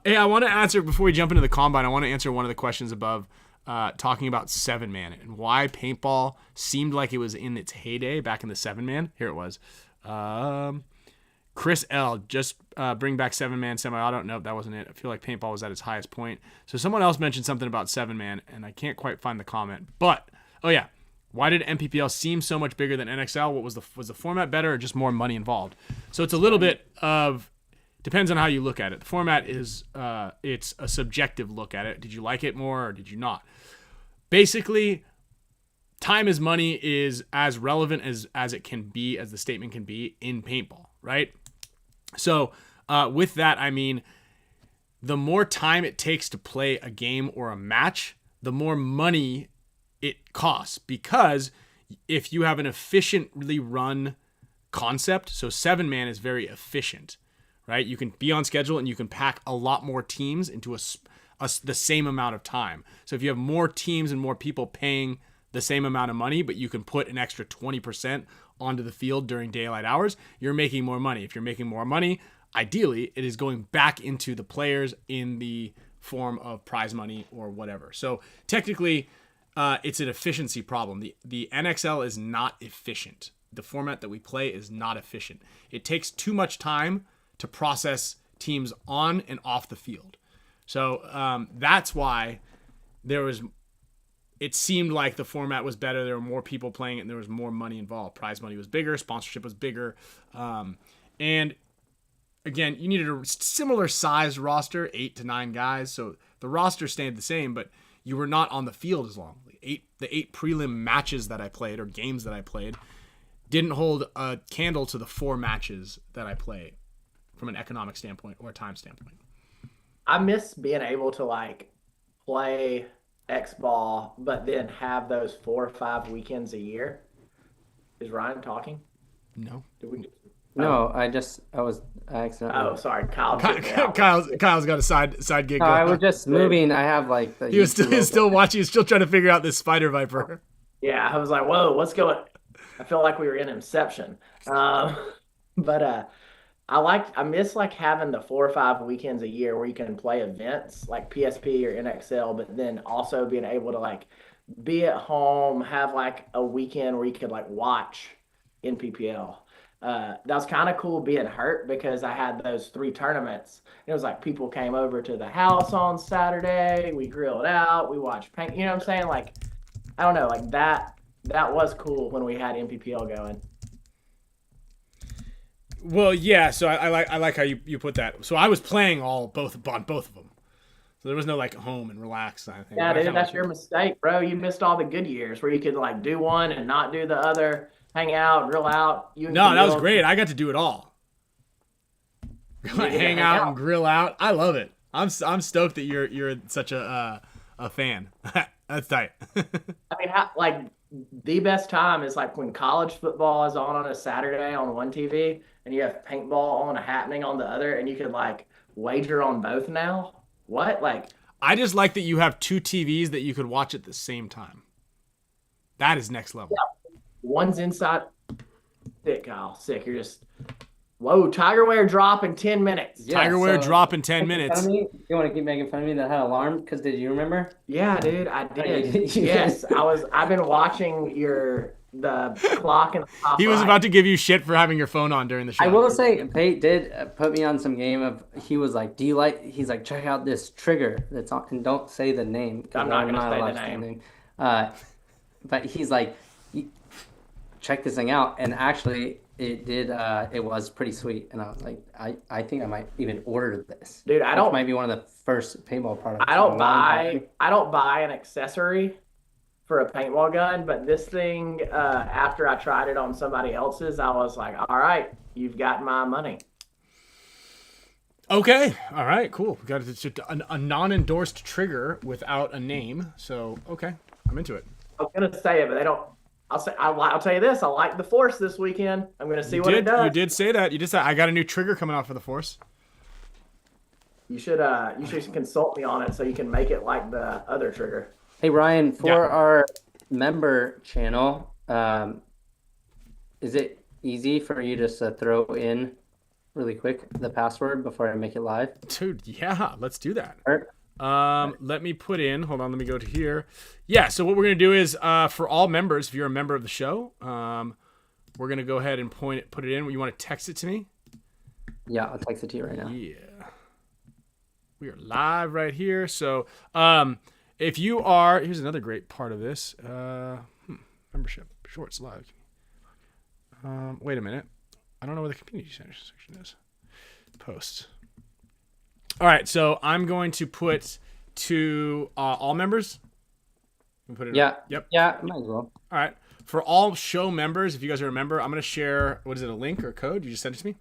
Hey, I want to answer before we jump into the combine. I want to answer one of the questions above, talking about 7-man and why paintball seemed like it was in its heyday back in the 7-man. Here it was. Chris L. Just bring back 7-man semi-auto. Nope, that wasn't it. I feel like paintball was at its highest point. So someone else mentioned something about 7-man, and I can't quite find the comment. But oh yeah, why did MPPL seem so much bigger than NXL? What was the format better, or just more money involved? So it's a little bit of depends on how you look at it. The format is it's a subjective look at it. Did you like it more or did you not? Basically, time is money is as relevant as it can be, as the statement can be in paintball, right? So with that, I mean, the more time it takes to play a game or a match, the more money it costs, because if you have an efficiently run concept, so 7-man is very efficient, right? You can be on schedule and you can pack a lot more teams into the same amount of time. So if you have more teams and more people paying the same amount of money, but you can put an extra 20% onto the field during daylight hours, you're making more money. If you're making more money, ideally it is going back into the players in the form of prize money or whatever. So technically, it's an efficiency problem. The NXL is not efficient. The format that we play is not efficient. It takes too much time to process teams on and off the field. So that's why it seemed like the format was better. There were more people playing it, and there was more money involved. Prize money was bigger. Sponsorship was bigger. And again, you needed a similar size roster, 8 to 9 guys. So the roster stayed the same, but you were not on the field as long. The eight prelim matches that I played, or games that I played, didn't hold a candle to the 4 matches that I played from an economic standpoint or a time standpoint. I miss being able to like play X-ball, but then have those 4 or 5 weekends a year. Is Ryan talking? No. Did we? No, I accidentally. Oh, sorry, Kyle. Kyle's got a side gig. No, going I was on. just moving. I have like the. He was still watching. He's still trying to figure out this spider viper. Yeah, I was like, whoa, what's going? I feel like we were in Inception. But I miss like having the 4 or 5 weekends a year where you can play events like PSP or NXL, but then also being able to like be at home, have like a weekend where you could like watch NPPL. That was kind of cool being hurt because I had those 3 tournaments. It was like people came over to the house on Saturday. We grilled out. We watched paint. You know what I'm saying? Like, I don't know. Like that was cool when we had NPPL going. Well, yeah. So I like how you put that. So I was playing both of them. So there was no like home and relax. I think. Yeah, dude, that's your mistake, bro. You missed all the good years where you could like do one and not do the other. Hang out, grill out. No, that was great. I got to do it all. Hang out and grill out. I love it. I'm stoked that you're such a fan. That's tight. I mean, like the best time is like when college football is on a Saturday on one TV, and you have paintball on happening on the other, and you could like wager on both now. What? Like, I just like that you have 2 TVs that you could watch at the same time. That is next level. Yeah. One's inside. Sick, Kyle. Sick. You're just. Whoa, Tigerware drop in 10 minutes. Yeah, Tigerware drop in 10 minutes. You want to keep making fun of me that I had alarm? Because did you remember? Yeah, dude, I did. Yes, I've been watching your the clock in the top He was right. about to give you shit for having your phone on during the show. I will say, Pate did put me on some game of. He was like, "Do you like?" He's like, "Check out this trigger that's on." And don't say the name. 'Cause I'm not we're gonna say allowed the to name. But he's like, "Check this thing out," and actually, it did. It was pretty sweet, and I was like, I think I might even order this. Dude, I Which don't- might be one of the first paintball products. I don't buy an accessory for a paintball gun, but this thing, after I tried it on somebody else's, I was like, all right, you've got my money. Okay. All right. Cool. We got a non-endorsed trigger without a name. So okay, I'm into it. I was gonna say it, but they don't. I'll tell you this. I like the Force this weekend. I'm gonna see what it does. You did say that. You did say I got a new trigger coming out for the Force. You should consult me on it so you can make it like the other trigger. Hey Ryan, for our member channel, is it easy for you just to throw in really quick the password before I make it live? Dude, yeah, let's do that. Or, Let me put in. Hold on, let me go to here. Yeah. So what we're gonna do is, for all members, if you're a member of the show, we're gonna go ahead and put it in. You want to text it to me? yeah, I'll text it to you right now. Yeah. We are live right here. So, if you are, here's another great part of this. Membership, shorts live. Wait a minute. I don't know where the community center section is. Posts. All right, so I'm going to put to all members. Put it Yeah. on. Yep. Yeah, might as well. All right. For all show members, if you guys are a member, I'm going to share, what is it, a link or a code? You just sent it to me?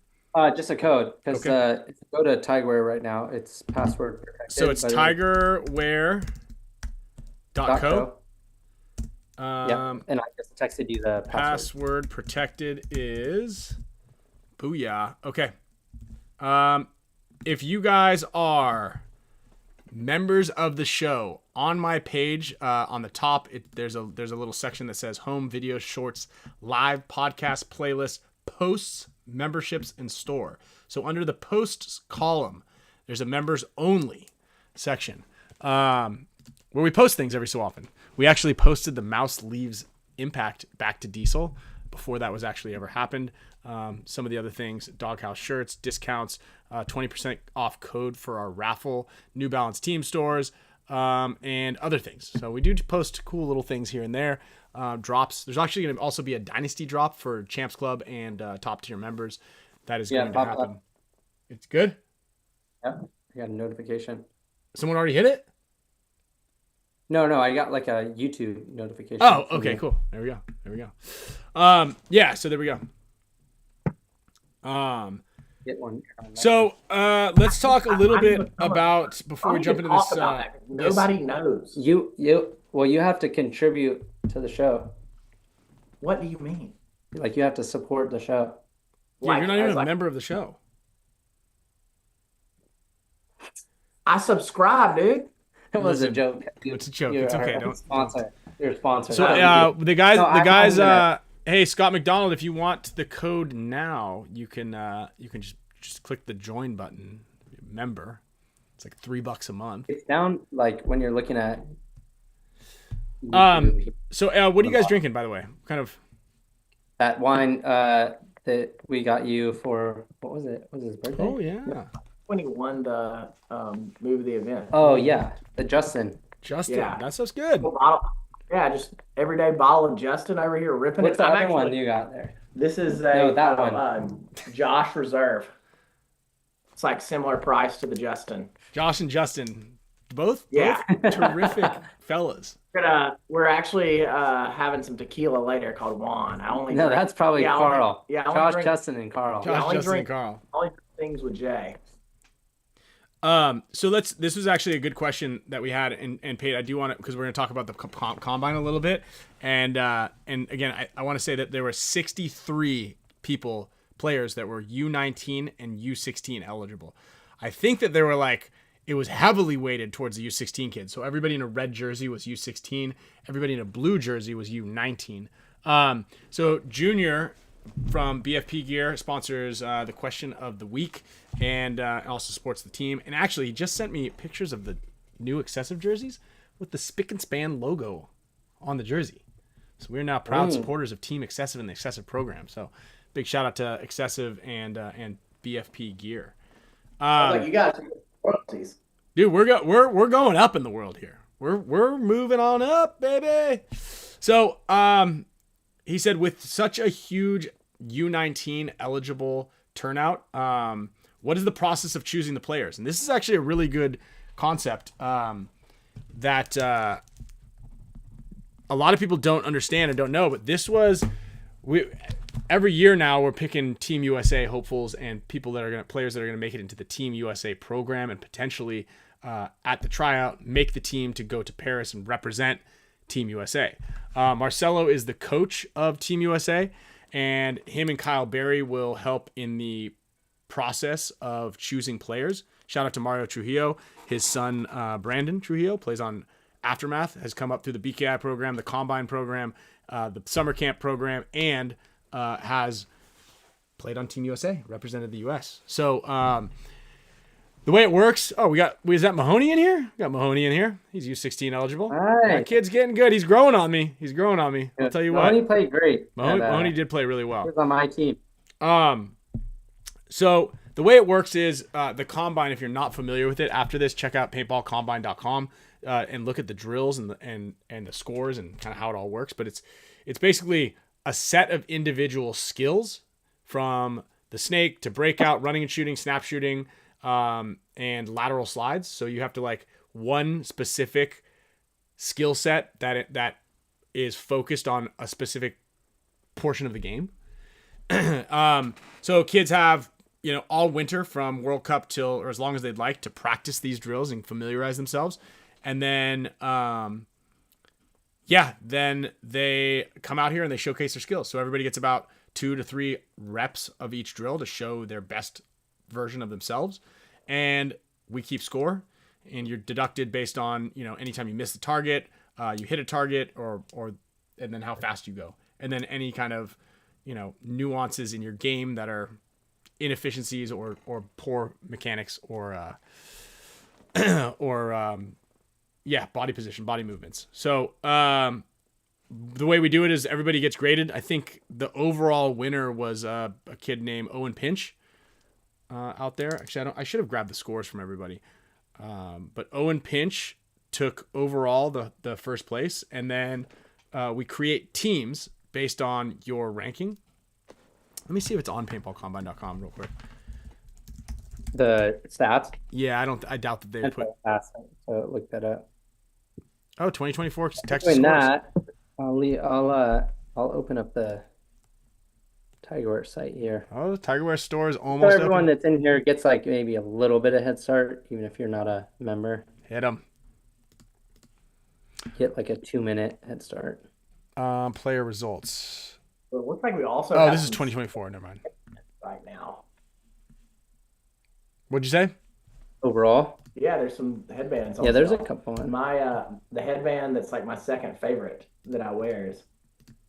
Just a code, because Okay. if you go to Tigerware right now, it's password protected. So it's but tigerware.co. Yeah, and I just texted you the password. Password protected is booyah. Okay. If you guys are members of the show, on my page, on the top, there's a little section that says home, video, shorts, live, podcast, playlist, posts, memberships, and store. So under the posts column, there's a members only section where we post things every so often. We actually posted the Mouse Leaves Impact back to Diesel before that was actually ever happened. Some of the other things, Doghouse shirts, discounts, 20% off code for our raffle, New Balance team stores, and other things. So we do post cool little things here and there. Drops. There's actually going to also be a Dynasty drop for Champs Club and top tier members. That is going to happen. Up. It's good. Yep, I got a notification. Someone already hit it? No, I got like a YouTube notification. Oh, from okay, you. cool. There we go. Yeah, so there we go. Get one. So let's talk a little bit about, before we jump into this. Nobody knows. You have to contribute to the show. What do you mean? Like you have to support the show. Yeah, you're not even a member of the show. I subscribe, dude. It was Listen, a joke. It's a joke. You're It's okay. our Don't. sponsor. You're a sponsor. So the guys. Hey, Scott McDonald, if you want the code now, you can just click the join button. Member. It's like $3 a month. It's down like when you're looking at. So what are you guys drinking, by the way? Kind of. That wine that we got you for, what was it? Was it his birthday? Oh yeah. 21 to move the event. Oh yeah, the Justin. Yeah. That sounds good. Yeah, just everyday bottle of Justin over here ripping What's it. the other one you got there? This is that one. Josh Reserve. It's like similar price to the Justin. Josh and Justin, both Yeah. terrific fellas. We're actually having some tequila later called Juan. No, that's probably Carl. Josh, drink, Justin, and Carl. Josh, Justin, and Carl. Only drink things with Jay. So this was actually a good question that we had, and Pate, I do want to, because we're going to talk about the combine a little bit, and again, I want to say that there were 63 players that were U19 and U16 eligible. I think that there were it was heavily weighted towards the U16 kids. So everybody in a red jersey was U16. Everybody in a blue jersey was U19. So Junior from BFP Gear sponsors the question of the week and also supports the team. And actually, he just sent me pictures of the new excessive jerseys with the Spicka Span logo on the jersey. So we're now proud supporters of Team Excessive and the Excessive program. So big shout out to Excessive and BFP Gear. Like you guys royalties. Dude, we're going up in the world here. We're moving on up, baby. So he said with such a huge U19 eligible turnout, what is the process of choosing the players? And this is actually a really good concept that a lot of people don't understand and don't know. But this was every year now we're picking Team USA hopefuls and players that are gonna make it into the Team USA program and potentially at the tryout make the team to go to Paris and represent Team USA. Marcelo is the coach of Team USA, and him and Kyle Berry will help in the process of choosing players. Shout out to Mario Trujillo. His son, Brandon Trujillo, plays on Aftermath, has come up through the BKI program, the Combine program, the summer camp program, and has played on Team USA, represented the US. So the way it works, is that Mahoney in here? We got Mahoney in here. He's U16 eligible. Right. That kid's getting good. He's growing on me. I'll tell you what. Mahoney played great. Mahoney did play really well. He was on my team. So the way it works is the Combine, if you're not familiar with it, after this, check out paintballcombine.com and look at the drills and the scores and kind of how it all works. But it's basically a set of individual skills from the snake to breakout, running and shooting, snap shooting, and lateral slides. So you have to like one specific skill set that is focused on a specific portion of the game. So kids have, all winter from World Cup or as long as they'd like to practice these drills and familiarize themselves. And then, then they come out here and they showcase their skills. So everybody gets about 2 to 3 reps of each drill to show their best version of themselves. And we keep score, and you're deducted based on, anytime you miss the target, you hit a target and then how fast you go. And then any kind of, nuances in your game that are inefficiencies or poor mechanics or body position, body movements. So the way we do it is everybody gets graded. I think the overall winner was a kid named Owen Pinch out there. Actually, I should have grabbed the scores from everybody. But Owen Pinch took overall the first place, and then we create teams based on your ranking. Let me see if it's on paintballcombine.com real quick. The stats? Yeah, I doubt that they put. So look that up. Oh, 2024 Texas Doing scores. that, I'll open up the Tigerware site here. Oh, the Tigerware store is So almost everyone open. that's in here gets like maybe a little bit of head start, even if you're not a member. Hit them. Get like a 2-minute head start. Player results. It looks like we also. Oh, have this is some 2024. Never mind. right now. What'd you say? Overall? Yeah, there's some headbands. Yeah, there's a sale. couple on. My the headband that's like my second favorite that I wear is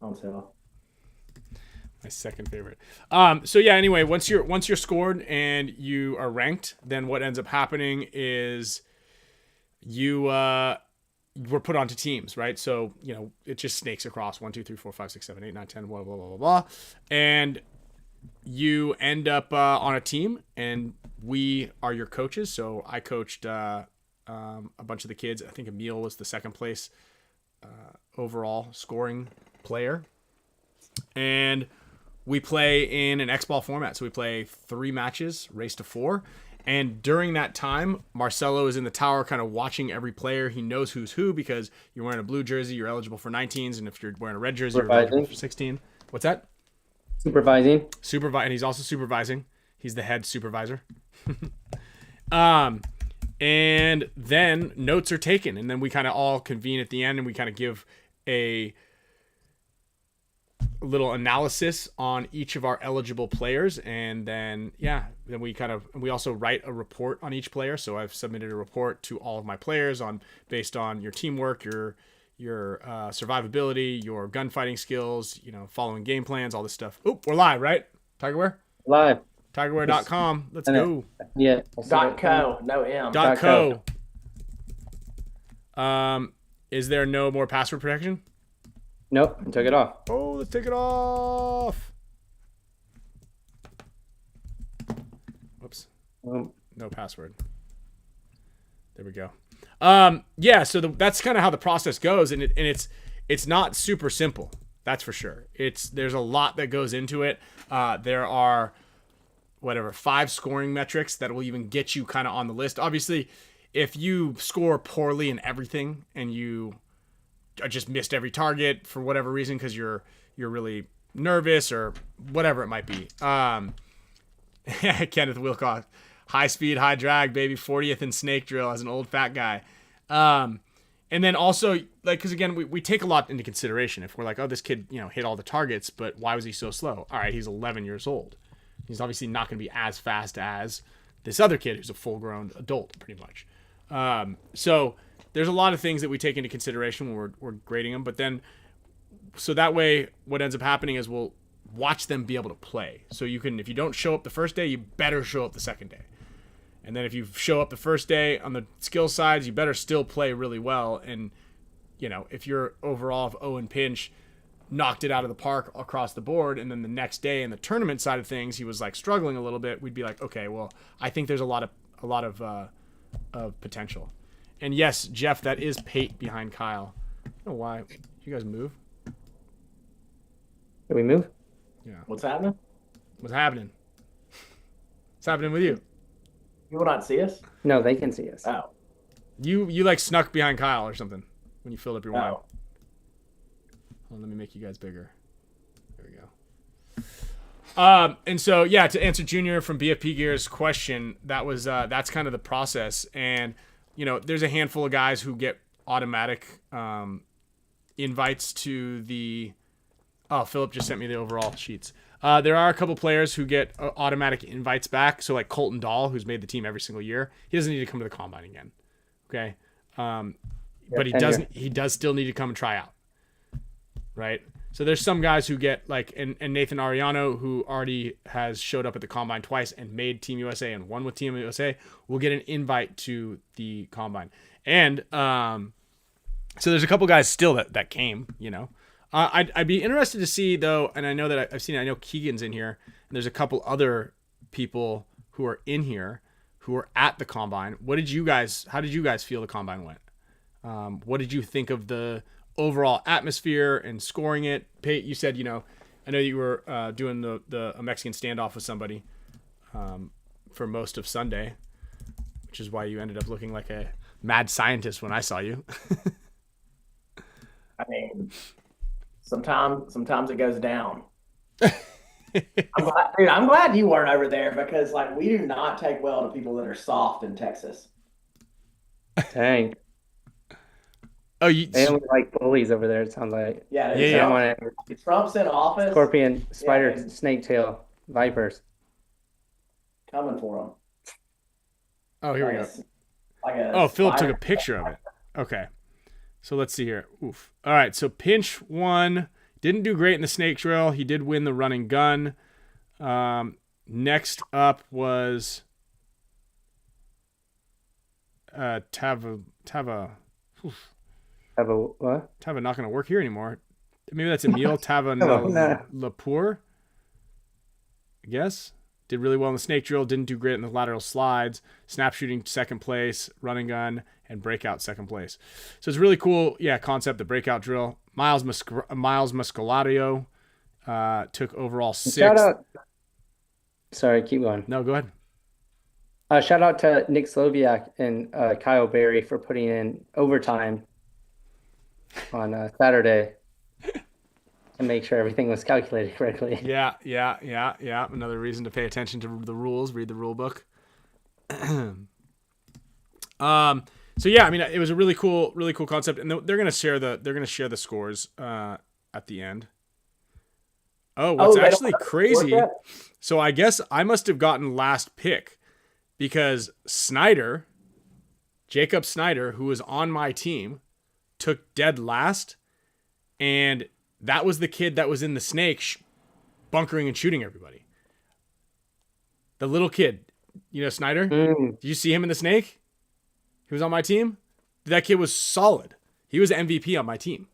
on sale. My second favorite. So yeah, anyway, once you're scored and you are ranked, then what ends up happening is we're put onto teams, right? So, it just snakes across 1, 2, 3, 4, 5, 6, 7, 8, 9, 10, blah, blah, blah, blah, blah. And you end up on a team, and we are your coaches. So I coached a bunch of the kids. I think Emil was the second place overall scoring player. And we play in an X-ball format. So we play 3 matches, race to 4. And during that time, Marcelo is in the tower kind of watching every player. He knows who's who because you're wearing a blue jersey, you're eligible for 19s. And if you're wearing a red jersey, you're eligible for 16. What's that? Supervising. And he's also supervising. He's the head supervisor. And then notes are taken. And then we kind of all convene at the end and we kind of give a little analysis on each of our eligible players, and then we also write a report on each player. So I've submitted a report to all of my players based on your teamwork, your survivability, your gunfighting skills, following game plans, all this stuff. Oh, we're live, right? Tigerware? Live. Tigerware.com. Let's go. Yeah. .co, no M. .co. Is there no more password protection? Nope, I took it off. Oh, let's take it off. Whoops. No password. There we go. Yeah, so that's kind of how the process goes, and it's not super simple. That's for sure. There's a lot that goes into it. There are 5 scoring metrics that will even get you kind of on the list. Obviously, if you score poorly in everything and you just missed every target for whatever reason because you're really nervous or whatever it might be. Kenneth Wilcox, high speed, high drag, baby, 40th in snake drill as an old fat guy. And then also, like, because again, we take a lot into consideration. If we're like, oh, this kid, hit all the targets, but why was he so slow? All right, he's 11 years old. He's obviously not going to be as fast as this other kid who's a full-grown adult, pretty much. So there's a lot of things that we take into consideration when we're grading them. But then, so that way, what ends up happening is we'll watch them be able to play. So if you don't show up the first day, you better show up the second day. And then if you show up the first day on the skill sides, you better still play really well. And, if you're overall of Owen Pinch knocked it out of the park across the board, and then the next day in the tournament side of things, he was like struggling a little bit, we'd be like, okay, well, I think there's a lot of potential. And yes, Jeff, that is Pate behind Kyle. I don't know why. You guys move? Did we move? Yeah. What's happening? What's happening? What's happening with you? You will not see us? No, they can see us. Oh. You like snuck behind Kyle or something when you filled up your wine. Oh. Well, let me make you guys bigger. There we go. And so, yeah, to answer Junior from BFP Gear's question, that's kind of the process. And, there's a handful of guys who get automatic invites to the... Oh, Philip just sent me the overall sheets. There are a couple players who get automatic invites back. So like Colton Dahl, who's made the team every single year, he doesn't need to come to the Combine again. Okay. But he does still need to come and try out. Right. So there's some guys who get and Nathan Ariano, who already has showed up at the Combine twice and made Team USA and won with Team USA, will get an invite to the Combine. And so there's a couple guys still that came, I'd be interested to see, though, and I know that I know Keegan's in here, and there's a couple other people who are in here who are at the Combine. How did you guys feel the Combine went? What did you think of the overall atmosphere and scoring it? Pate, you said, I know you were doing a Mexican standoff with somebody for most of Sunday, which is why you ended up looking like a mad scientist when I saw you. I mean... Sometimes it goes down. I'm glad you weren't over there because we do not take well to people that are soft in Texas. Dang. Oh, they only like bullies over there, it sounds like. Yeah. Trump's in office. Scorpion, spider, snake tail, vipers. Coming for them. Oh, here we go. Philip took a picture of it. Okay. So let's see here. Oof. All right. So Pinch won. Didn't do great in the snake drill. He did win the run and gun. Next up was Tava. Oof. Tava what? Tava not going to work here anymore. Maybe that's Emil Tava Lapur. I guess. Did really well in the snake drill. Didn't do great in the lateral slides. Snap shooting second place. Run and gun. And breakout second place. So it's really cool, concept, the breakout drill. Miles Muscolario took overall 6th. Shout out. Sorry, keep going. No, go ahead. Shout out to Nick SLOWIAK and Kyle Berry for putting in overtime on Saturday to make sure everything was calculated correctly. Yeah. Another reason to pay attention to the rules, read the rule book. So yeah, I mean, it was a really cool concept, and they're gonna share the scores at the end. Oh, what's actually crazy? So I guess I must have gotten last pick because Jacob Snyder, who was on my team, took dead last, and that was the kid that was in the snake, bunkering and shooting everybody. The little kid, Snyder. Did you see him in the snake? He was on my team. That kid was solid. He was MVP on my team.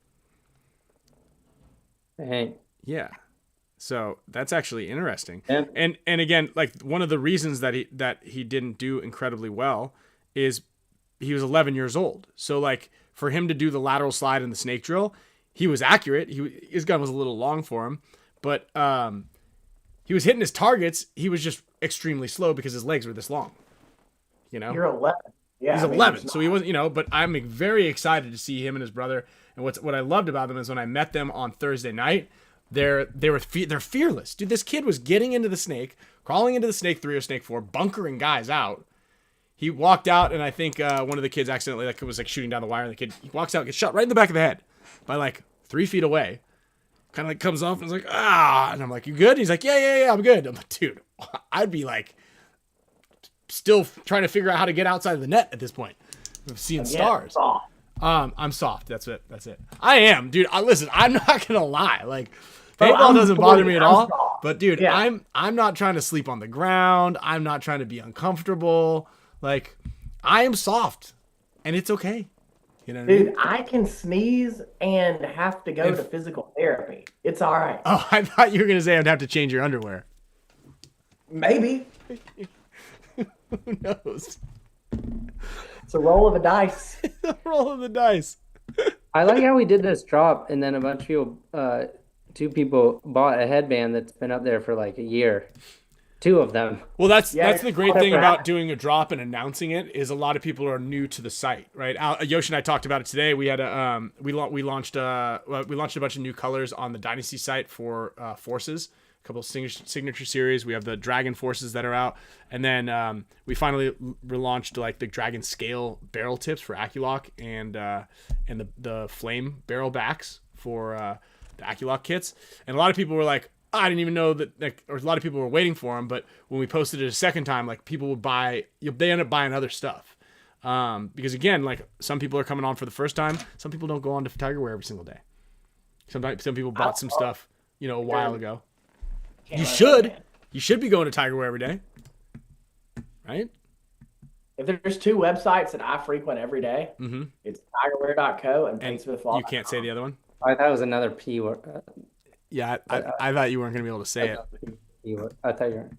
Dang. Yeah. So that's actually interesting. Yeah. And again, like one of the reasons that he didn't do incredibly well is he was 11 years old. So like for him to do the lateral slide and the snake drill, he was accurate. His gun was a little long for him, but he was hitting his targets. He was just extremely slow because his legs were this long. You know, You're 11. Yeah, he's I mean, 11, it's so he wasn't. You know, but I'm very excited to see him and his brother. And what I loved about them is when I met them on Thursday night, they're fearless, dude. This kid was getting into the snake, crawling into the snake 3 or snake 4, bunkering guys out. He walked out, and I think one of the kids accidentally was shooting down the wire, and the kid he walks out, gets shot right in the back of the head by like 3 feet away. Kind of like comes off and is like, ah, and I'm like, you good? And he's like, yeah, I'm good. I'm like, dude, I'd be like, still trying to figure out how to get outside of the net at this point. I'm seeing stars. Soft. I'm soft. That's it. I am, dude. Listen, I'm not gonna lie. Like, Bro, paintball I'm doesn't bother me at all. soft. But dude, Yeah. I'm not trying to sleep on the ground. I'm not trying to be uncomfortable. Like, I am soft, and it's okay. You know what I mean? Dude, I can sneeze and have to go to physical therapy. It's all right. Oh, I thought you were gonna say I'd have to change your underwear. Maybe. Who knows? It's a roll of the dice. Roll of the dice. I like how we did this drop, and then a bunch of people, 2 people bought a headband that's been up there for like a year. 2 of them. Well, that's Yeah, the great thing about doing a drop and announcing it is a lot of people are new to the site, right? Yoshi and I talked about it today. We had we launched a bunch of new colors on the Dynasty site for Forces, a couple of signature series. We have the Dragon Forces that are out, and then we finally relaunched like the Dragon Scale barrel tips for Aculock and the Flame barrel backs for the Aculock kits. And a lot of people were like, I didn't even know that, like, or a lot of people were waiting for them, but when we posted it a second time, like, people would they end up buying other stuff. Because again, like, some people are coming on for the first time. Some people don't go on to Tiger Wear every single day. Some people bought some stuff, a while ago. You should be going to Tiger Wear every day. Right? If there's 2 websites that I frequent every day, it's tigerwear.co and paintsmithlaw.com. You can't say the other one? I thought it was another P word. Yeah, I thought you weren't going to be able to say it. P word. I thought you were.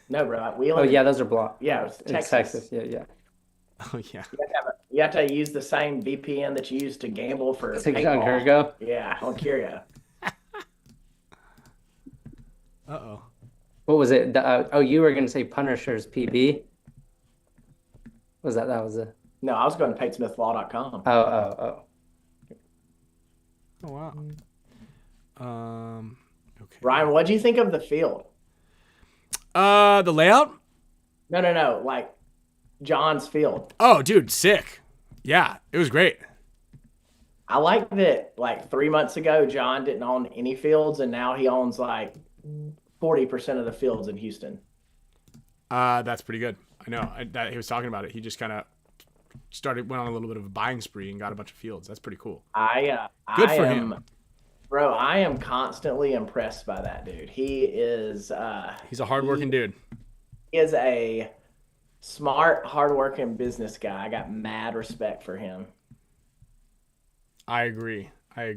No, bro. Oh, yeah, those are blocked. Yeah, it's It's Texas. Yeah. Oh, yeah. You have to use the same VPN that you use to gamble for 6 on paintball. Curio. Yeah, on Curio. Uh-oh. What was it? You were going to say Punisher's PB? Was that was a... No, I was going to paintsmithlaw.com. Oh. Oh, wow. Okay. Ryan, what do you think of the field? The layout? No. Like John's field. Oh, dude, sick. Yeah, it was great. I like that, like 3 months ago, John didn't own any fields, and now he owns like 40% of the fields in Houston. That's pretty good. I know that he was talking about it. He just kind of went on a little bit of a buying spree and got a bunch of fields. That's pretty cool. Good for him. Bro, I am constantly impressed by that dude. He is He's a hardworking dude. He is a smart, hardworking business guy. I got mad respect for him. I agree. I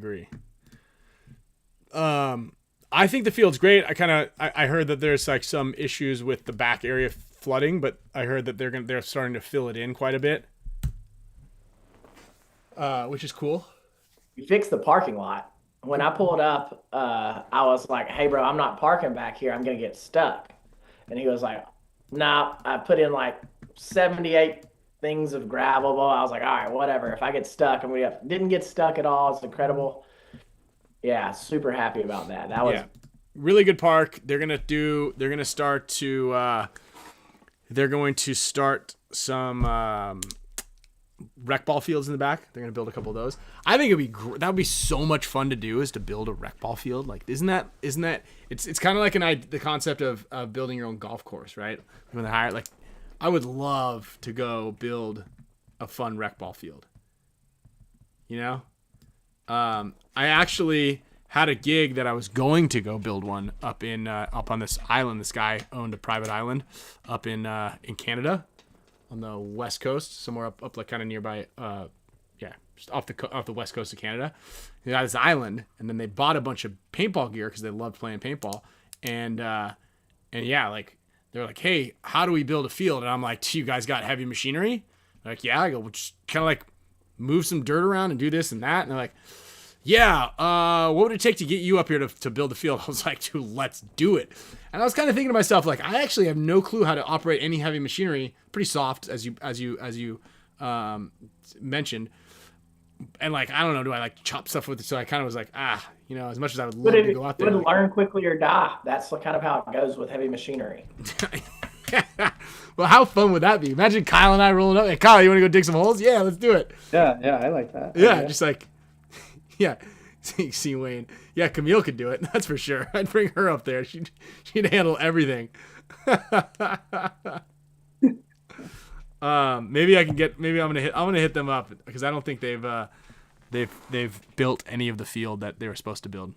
think the field's great. I heard that there's like some issues with the back area flooding, but I heard that they're starting to fill it in quite a bit. Which is cool. You fixed the parking lot. When I pulled up, I was like, hey, bro, I'm not parking back here. I'm going to get stuck. And he was like, nah, I put in like 78 things of gravel. I was like, all right, whatever. If I get stuck, I'm going to didn't get stuck at all. It's incredible. Yeah, super happy about that. That was really good park. They're going to start some rec ball fields in the back. They're going to build a couple of those. I think that would be so much fun to do, is to build a rec ball field. Like, isn't that it's kind of like the concept of building your own golf course, right? When they hire, like, I would love to go build a fun rec ball field. I actually had a gig that I was going to go build one up on this island. This guy owned a private island up in Canada, on the west coast, somewhere up like kind of nearby just off the west coast of Canada. They got this island, and then they bought a bunch of paintball gear because they loved playing paintball. And yeah, like they're like, hey, how do we build a field? And I'm like, do you guys got heavy machinery? They're like, yeah. I go, well, just kind of like move some dirt around and do this and that. And they're like, yeah, what would it take to get you up here to build a field? I was like, dude, let's do it. And I was kind of thinking to myself, like, I actually have no clue how to operate any heavy machinery. Pretty soft, as you mentioned. And like, I don't know, do I like chop stuff with it? So I kind of was like, as much as I would love to go out there. You would learn quickly or die. That's kind of how it goes with heavy machinery. Well, how fun would that be? Imagine Kyle and I rolling up. Hey, Kyle, you want to go dig some holes? Yeah, let's do it. Yeah, I like that. Yeah, just like, yeah. See Wayne. Yeah, Camille could do it. That's for sure. I'd bring her up there. She'd handle everything. Maybe I'm gonna hit them up because I don't think they've built any of the field that they were supposed to build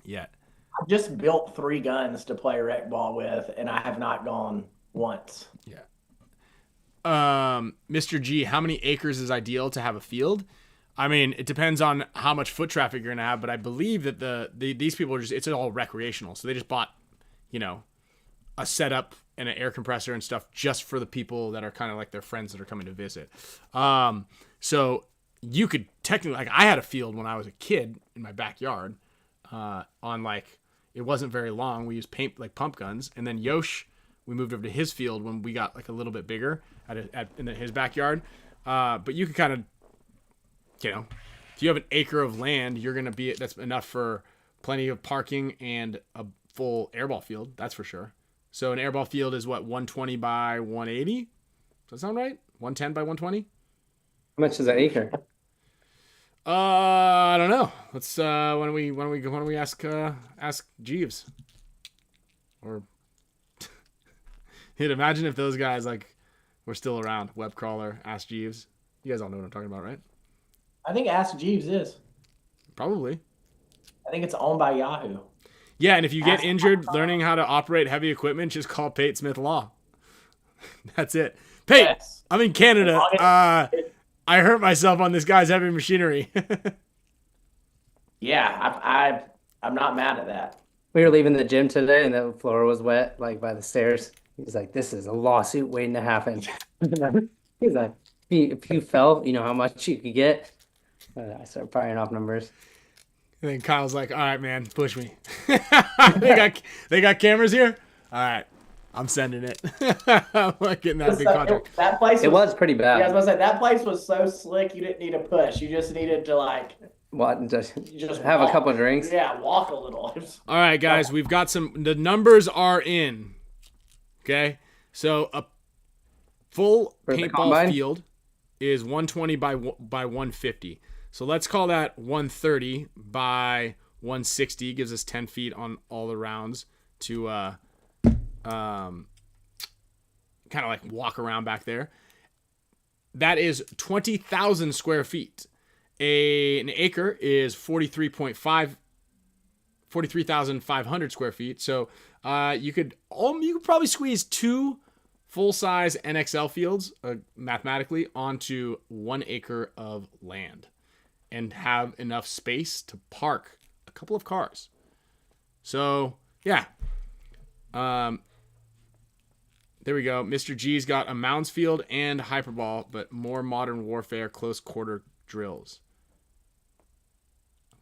yet. I just built 3 guns to play rec ball with, and I have not gone once. Yeah. Mr. G, how many acres is ideal to have a field? I mean, it depends on how much foot traffic you're gonna have, but I believe that these people are it's all recreational, so they just bought, a setup and an air compressor and stuff just for the people that are kind of like their friends that are coming to visit. So you could technically, like, I had a field when I was a kid in my backyard, on like, it wasn't very long. We used pump guns, and then Yosh, we moved over to his field when we got like a little bit bigger in his backyard. But you could kind of, if you have an acre of land, that's enough for plenty of parking and a full airball field. That's for sure. So an airball field is what, 120 by 180? Does that sound right? 110 by 120? How much is an acre? I don't know. Let's why don't we ask Jeeves? Or imagine if those guys like were still around. Web crawler, Ask Jeeves. You guys all know what I'm talking about, right? I think Ask Jeeves is. Probably. I think it's owned by Yahoo. Yeah, and if you get injured learning how to operate heavy equipment, just call Pate Smith Law. That's it. Pate, yes. I'm in Canada. I hurt myself on this guy's heavy machinery. Yeah, I'm not mad at that. We were leaving the gym today, and the floor was wet, like by the stairs. He's like, "This is a lawsuit waiting to happen." He's like, "If you fell, you know how much you could get." I started firing off numbers. And then Kyle's like, "All right, man, push me." they got cameras here. All right, I'm sending it. I'm like getting that big contract. That place was pretty bad. Yeah, I was about to say that place was so slick. You didn't need to push. You just needed to like. What? Just have a couple of drinks. Yeah, walk a little. All right, guys, we've got the numbers are in. Okay, so a full paintball field is 120 by 150. So let's call that 130 by 160. Gives us 10 feet on all the rounds to kind of like walk around back there. That is 20,000 square feet. An acre is 43,500 square feet. So you could probably squeeze 2 full-size NXL fields mathematically onto 1 acre of land and have enough space to park a couple of cars. So, yeah. There we go. Mr. G's got a Mounds field and Hyperball, but more modern warfare, close quarter drills.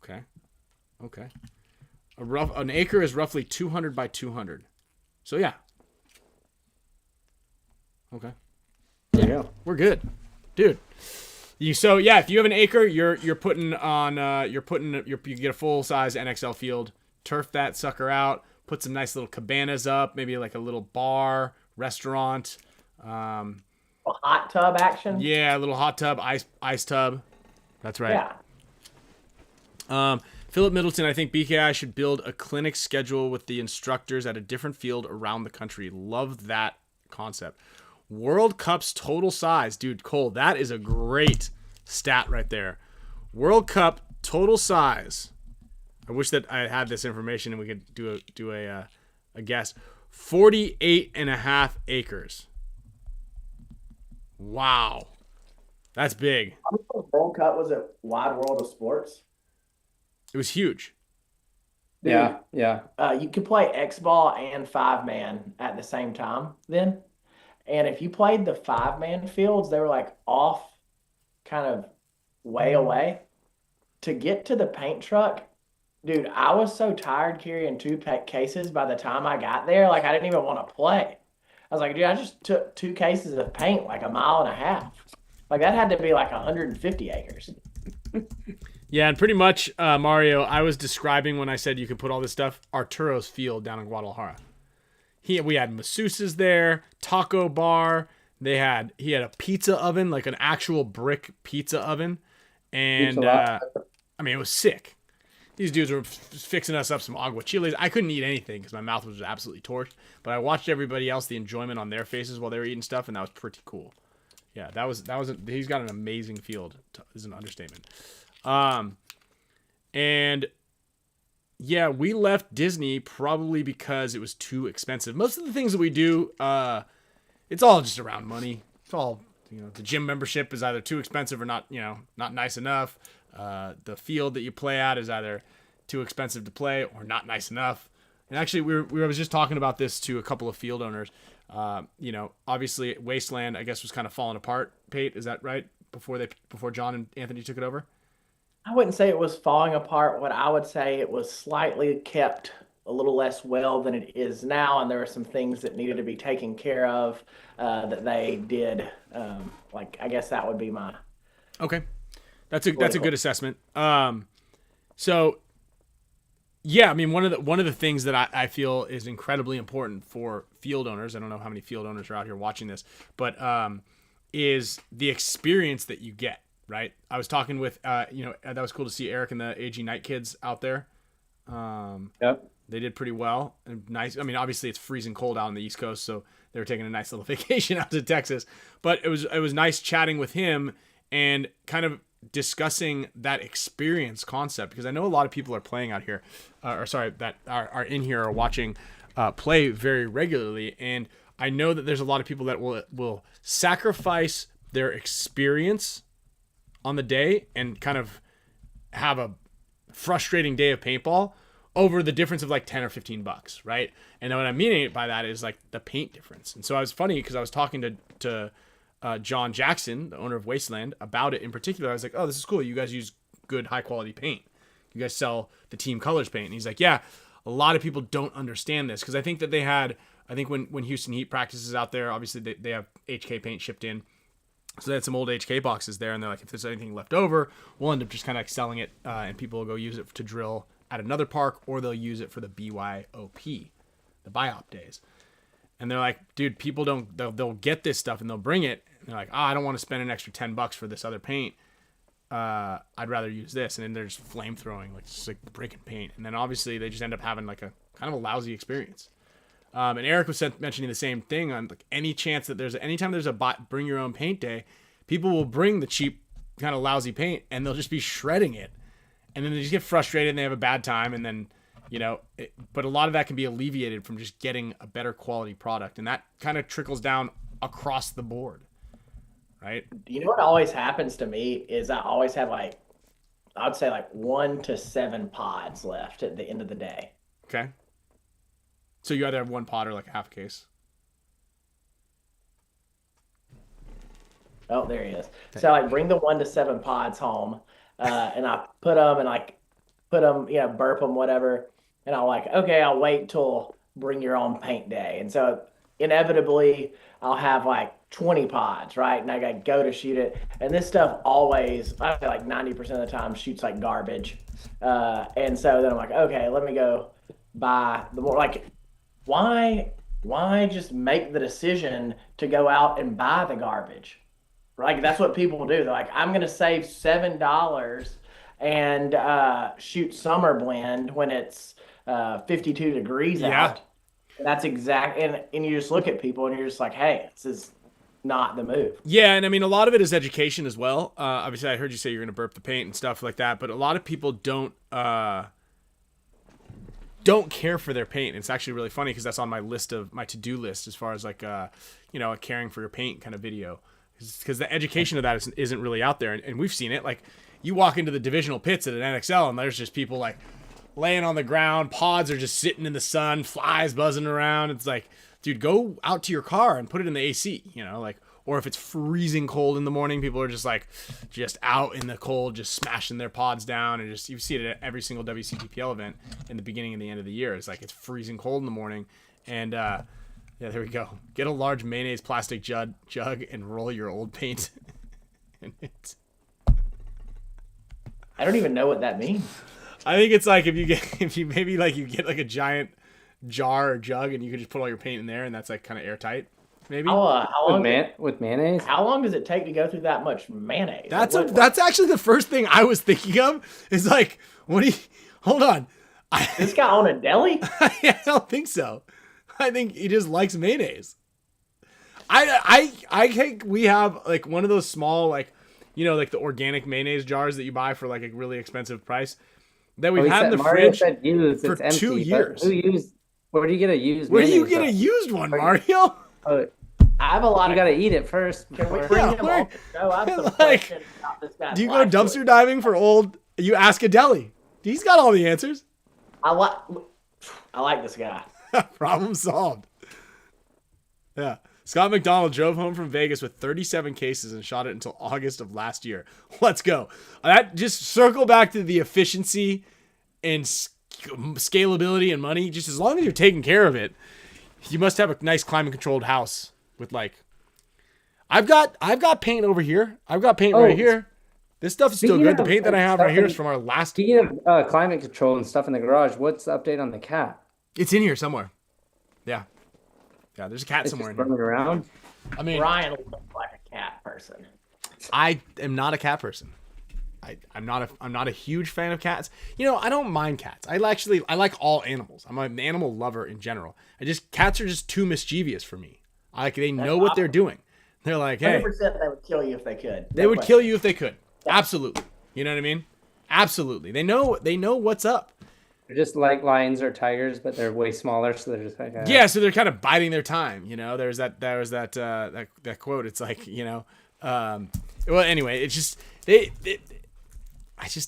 Okay. An acre is roughly 200 by 200. So, yeah. Okay. Yeah. We're good. Dude. So if you have an acre, you get a full size NXL field, turf that sucker out, put some nice little cabanas up, maybe like a little bar, restaurant, a hot tub action. Yeah, a little hot tub, ice tub. That's right. Yeah. Philip Middleton, I think BKI should build a clinic schedule with the instructors at a different field around the country. Love that concept. World Cup's total size. Dude, Cole, that is a great stat right there. World Cup total size. I wish that I had this information and we could do a guess. 48.5 acres. Wow. That's big. World Cup was at Wide World of Sports. It was huge. Dude, Yeah. you could play X ball and 5-man at the same time then. And if you played the 5-man fields, they were like off kind of way away. To get to the paint truck, dude, I was so tired carrying two cases by the time I got there. Like, I didn't even want to play. I was like, dude, I just took 2 cases of paint like a mile and a half. Like, that had to be like 150 acres. Yeah, and pretty much, Mario, I was describing when I said you could put all this stuff, Arturo's field down in Guadalajara. We had masseuses there, taco bar. He had a pizza oven, like an actual brick pizza oven. And, I mean, it was sick. These dudes were fixing us up some aguachiles. I couldn't eat anything because my mouth was absolutely torched. But I watched everybody else, the enjoyment on their faces while they were eating stuff, and that was pretty cool. Yeah, he's got an amazing field, is an understatement. And yeah, we left Disney probably because it was too expensive. Most of the things that we do, it's all just around money. It's all, the gym membership is either too expensive or not nice enough. The field that you play at is either too expensive to play or not nice enough. And actually, we was just talking about this to a couple of field owners. Obviously Wasteland, I guess, was kind of falling apart. Pate, is that right? Before John and Anthony took it over? I wouldn't say it was falling apart. What I would say, it was slightly kept a little less well than it is now, and there are some things that needed to be taken care of that they did. I guess that would be my. Okay, that's a good assessment. So yeah, I mean, one of the things that I feel is incredibly important for field owners. I don't know how many field owners are out here watching this, but is the experience that you get. Right. I was talking with, that was cool to see Eric and the AG Night kids out there. Yep. They did pretty well and nice. I mean, obviously it's freezing cold out on the East Coast, so they were taking a nice little vacation out to Texas, but it was nice chatting with him and kind of discussing that experience concept, because I know a lot of people are playing out here, that are in here or watching, play very regularly. And I know that there's a lot of people that will sacrifice their experience on the day and kind of have a frustrating day of paintball over the difference of like 10 or 15 bucks, right? And what I'm meaning by that is like the paint difference. And so I was funny because I was talking to John Jackson, the owner of Wasteland, about it in particular. I was like, oh, this is cool. You guys use good, high quality paint. You guys sell the team colors paint. And he's like, yeah, a lot of people don't understand this, because I think that when Houston Heat practices out there, obviously they have HK paint shipped in. So they had some old HK boxes there, and they're like, if there's anything left over, we'll end up just kind of like selling it, and people will go use it to drill at another park, or they'll use it for the BYOP, the BIOP days. And they're like, dude, people they'll get this stuff and they'll bring it. And they're like, I don't want to spend an extra $10 for this other paint. I'd rather use this. And then they're just flame throwing, like just like breaking paint. And then obviously they just end up having like a kind of a lousy experience. And Eric was mentioning the same thing on like anytime there's a bring your own paint day, people will bring the cheap kind of lousy paint and they'll just be shredding it. And then they just get frustrated and they have a bad time. And then, but a lot of that can be alleviated from just getting a better quality product. And that kind of trickles down across the board. Right. You know what always happens to me is I always have I would say 1 to 7 pods left at the end of the day. Okay. So you either have one pod or like a half case. Oh, there he is. Okay. So I bring the 1 to 7 pods home, and I put them, burp them, whatever. And I'll wait till bring your own paint day. And so inevitably I'll have 20 pods, right? And I got to go to shoot it. And this stuff always, I feel 90% of the time shoots like garbage. And so then I'm like, okay, let me go buy the more why just make the decision to go out and buy the garbage? Right? That's what people do. They're like, I'm going to save $7 and shoot summer blend when it's 52 degrees out. That's exact. And you just look at people and you're just like, hey, this is not the move. Yeah. And I mean, a lot of it is education as well. Obviously I heard you say you're going to burp the paint and stuff like that, but a lot of people don't care for their paint. It's actually really funny because that's on my to-do list as far as a caring for your paint kind of video. because the education of that isn't really out there, and we've seen it. Like, you walk into the divisional pits at an NXL, and there's just people like laying on the ground, pods are just sitting in the sun, flies buzzing around. It's like, dude, go out to your car and put it in the AC, you know, like, or if it's freezing cold in the morning, people are just like, just out in the cold, just smashing their pods down, and just, you see it at every single WCTPL event in the beginning and the end of the year. It's like, it's freezing cold in the morning, and yeah, there we go. Get a large mayonnaise plastic jug and roll your old paint. And it's, I don't even know what that means. I think it's like if you get like a giant jar or jug, and you can just put all your paint in there, and that's like kind of airtight. Maybe. How long, with mayonnaise? how long does it take to go through that much mayonnaise? That's actually the first thing I was thinking of. Is like, what do you? Hold on. This guy own a deli? I don't think so. I think he just likes mayonnaise. I think we have like one of those small, like, you know, like the organic mayonnaise jars that you buy for like a really expensive price that we've had in the fridge for 2 years. Where do you get a used? Where do you mayonnaise get a from? used one, Mario? I have a lot You of. gotta eat it first. Can we before- bring Yeah, him where- on the show? I have some like, questions about this guy's Do you go life dumpster story. diving for old? You ask a deli. He's got all the answers. I like this guy. Problem solved. Yeah. Scott McDonald drove home from Vegas with 37 cases and shot it until August of last year. Let's go. That just circle back to the efficiency and scalability and money. Just as long as you're taking care of it, you must have a nice climate controlled house with like. I've got paint over here. I've got paint right here. This stuff is still Speaking good. The of paint that I have right stuff here in- is from our last. Speaking of climate control and stuff in the garage, what's the update on the cat? It's in here somewhere. Yeah. Yeah, there's a cat It's somewhere just in here. running around. I mean, Ryan looks like a cat person. I am not a cat person. I'm not a huge fan of cats. You know, I don't mind cats. I like all animals. I'm an animal lover in general. Cats are just too mischievous for me. They know what they're doing. They're like, hey, 100% they would kill you if they could. they would kill you if they could. Absolutely. You know what I mean? Absolutely. They know what's up. They're just like lions or tigers, but they're way smaller, so they're just like Yeah, so they're kind of biding their time, you know. There was that quote. It's like, you know, well, anyway, it's just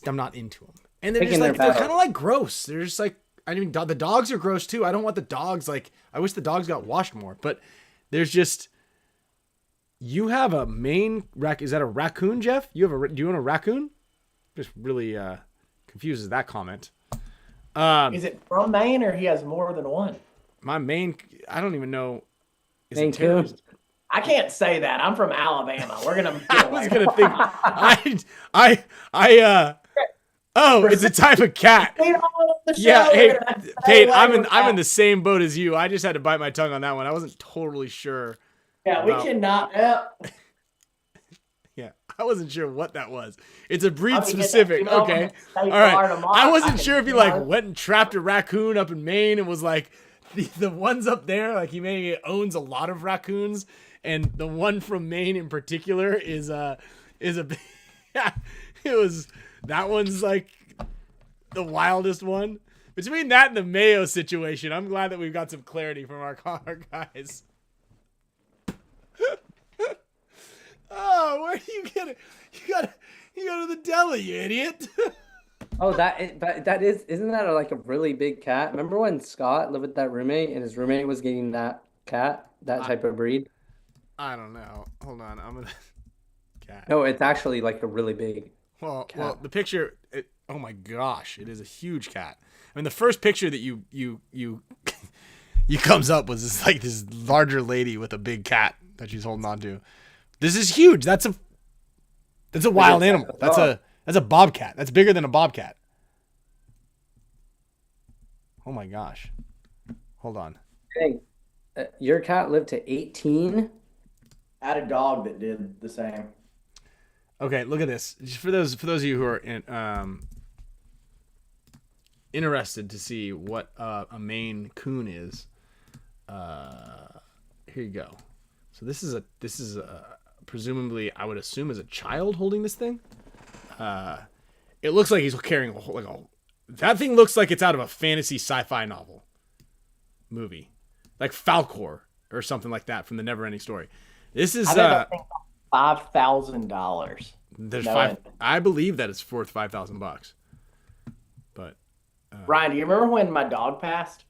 I'm not into them, and they're Picking just like their they're battle. kind of like gross. They're just like, I mean, the dogs are gross too. I don't want the dogs like. I wish the dogs got washed more, but there's just. You have a Maine is that a raccoon, Jeff? Do you own a raccoon? Just really confuses that comment. Is it from Maine or he has more than one? My Maine, I don't even know. Is Maine it terrorist? too. I can't say that. I'm from Alabama. We're gonna. I was gonna think. Oh, it's a type of cat. Yeah, hey, Pate, I'm in the same boat as you. I just had to bite my tongue on that one. I wasn't totally sure. Yeah, we about- cannot. Yeah, I wasn't sure what that was. It's a breed I mean, specific. get that Okay, from all right. Florida Moss. I wasn't I sure if he can- like went and trapped a raccoon up in Maine and was like the ones up there. Like he maybe owns a lot of raccoons, and the one from Maine in particular is a. Yeah, it was that one's like the wildest one. Between that and the Mayo situation, I'm glad that we've got some clarity from our guys. Oh, where do you get it? You go to the deli, you idiot. Oh, that isn't that like a really big cat? Remember when Scott lived with that roommate and his roommate was getting that cat, that type of breed? I don't know. Hold on, I'm gonna cat. No, it's actually like a really big. Well, cat. the picture. Oh my gosh, it is a huge cat. I mean, the first picture that you you comes up was this larger lady with a big cat that she's holding on to. This is huge. That's a wild animal. That's a bobcat. That's bigger than a bobcat. Oh my gosh. Hold on. Hey, your cat lived to 18? I had a dog that did the same. Okay, look at this. Just for those of you who are interested to see what a Maine Coon is, here you go. So this is a presumably, I would assume, is a child holding this thing. It looks like he's carrying that thing looks like it's out of a fantasy sci-fi novel movie, like Falcor or something like that from the Neverending Story. This is $5,000. There's No five. end. I believe that it's worth $5,000. But Ryan, do you remember when my dog passed?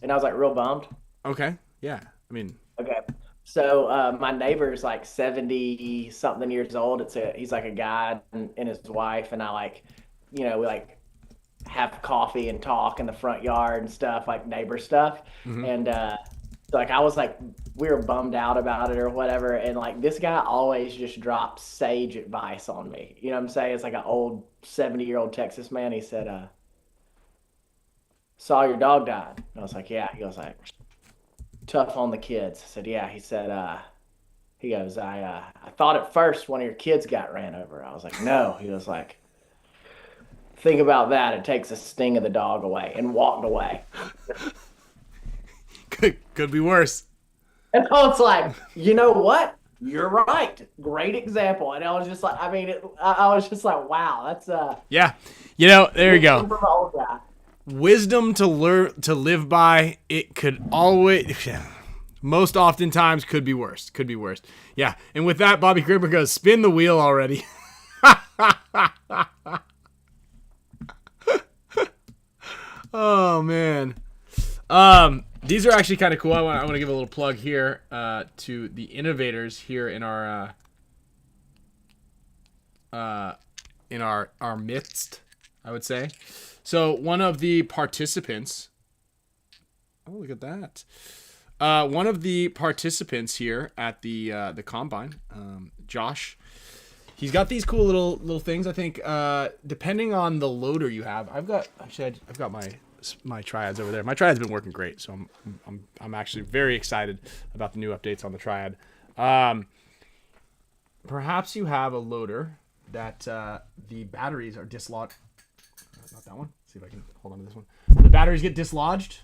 And I was like real bummed. okay, yeah. I mean, Okay. So my neighbor's like 70 something years old. He's like a guy and his wife, and I like, we like have coffee and talk in the front yard and stuff, like neighbor stuff. And so, like I was like, we were bummed out about it or whatever, and like this guy always just drops sage advice on me. You know what I'm saying? It's like an old 70-year-old Texas man. He said, "Saw your dog died." And I was like, "Yeah." He goes like, "Tough on the kids." I said, "Yeah." He said, he goes, I thought at first one of your kids got ran over." I was like, "No." He was like, "Think about that. It takes the sting of the dog away," and walked away. could be worse. And I was like, you know what? You're right. Great example. And I was just like, I mean, I was just like, wow, that's Yeah, there you go. from an old guy. Wisdom to live by. It could always, most oftentimes, could be worse. Could be worse. Yeah. And with that, Bobby Gripper goes, spin the wheel already. Oh man. These are actually kind of cool. I want to give a little plug here to the innovators here in our midst, I would say. So one of the participants, oh look at that. One of the participants here at the combine, Josh, he's got these cool little things. I think depending on the loader you have, I've got my triads over there. My triad's been working great, so I'm actually very excited about the new updates on the triad. Perhaps you have a loader that the batteries are dislodged. Not that one. Let's see if I can hold on to this one. The batteries get dislodged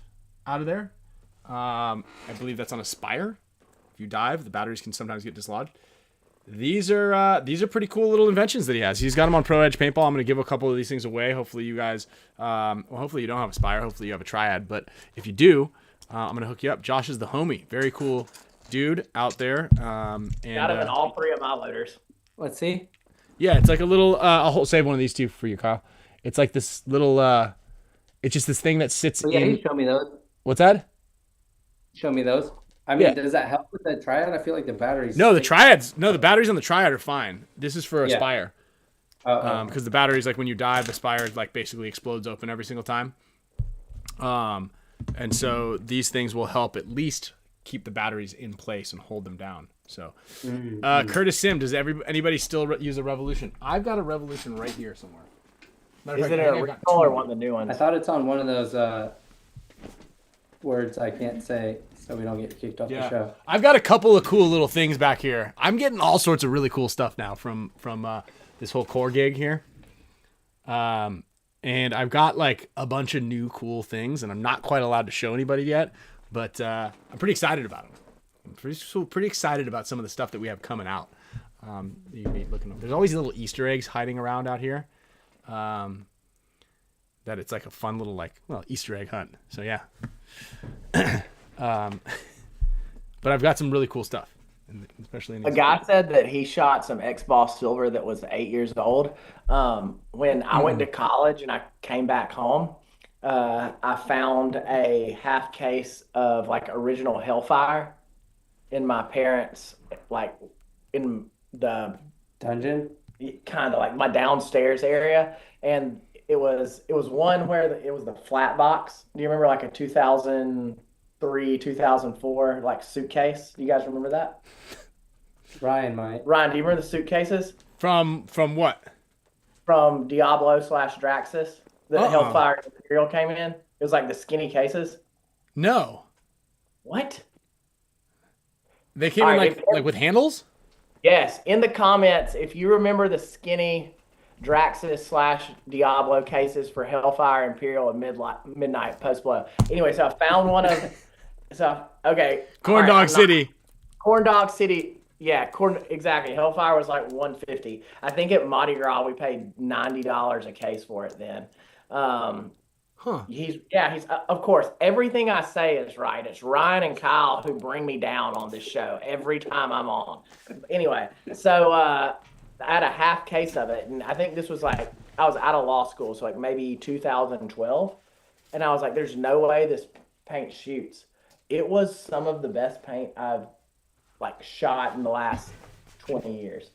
out of there. I believe that's on a Spire. If you dive, the batteries can sometimes get dislodged. These are pretty cool little inventions that he has. He's got them on Pro Edge Paintball. I'm going to give a couple of these things away. Hopefully you guys, hopefully you don't have a Spire. Hopefully you have a Triad. But if you do, I'm going to hook you up. Josh is the homie. Very cool dude out there. And Got him in all three of my loaders. Let's see. yeah, it's like a little. I'll save one of these two for you, Kyle. It's like this little. It's just this thing that sits Oh, yeah, in. you show me those. What's that? Show me those. I mean, Yeah. does that help with the triad? I feel like the batteries. No, the Triads. No, the batteries on the Triad are fine. This is for a Yeah. Spire. Oh, Because the batteries, like when you dive, the Spire like basically explodes open every single time. And so these things will help at least keep the batteries in place and hold them down. So, Curtis Sim, does anybody still use a Revolution? I've got a Revolution right here somewhere. Matter of Is fact, it I a think I got original or two. one of the new I ones? thought it's on one of those words I can't say, so we don't get kicked off the show. I've got a couple of cool little things back here. I'm getting all sorts of really cool stuff now from this whole core gig here. And I've got like a bunch of new cool things, and I'm not quite allowed to show anybody yet, but I'm pretty excited about them. I'm pretty excited about some of the stuff that we have coming out. You can be looking. There's always little Easter eggs hiding around out here. That it's like a fun little Easter egg hunt. So yeah. But I've got some really cool stuff, especially in A guy said that he shot some X-Boss silver that was 8 years old. When I went to college and I came back home, I found a half case of like original Hellfire in my parents' in the Dungeon? kind of like my downstairs area, and it was one where it was the flat box. Do you remember like a 2003, 2004 like suitcase? Do you guys remember that? Ryan might. Ryan, do you remember the suitcases from what? from Diablo/Draxus that Uh-uh. Hellfire and Imperial came in? It was like the skinny cases. No, What? they came All in right, like with handles. Yes, in the comments, if you remember the skinny Draxus/Diablo cases for Hellfire, Imperial, and Midnight Post Blow. Anyway, so I found one of. Okay. Corn Dog City. Corn Dog City. Yeah, exactly. Hellfire was like $150. I think at Mardi Gras we paid $90 a case for it then. Huh. He's of course, everything I say is right. It's Ryan and Kyle who bring me down on this show every time I'm on. Anyway, so I had a half case of it, and I think this was like I was out of law school, so like maybe 2012, and I was like, "There's no way this paint shoots." It was some of the best paint I've like shot in the last 20 years.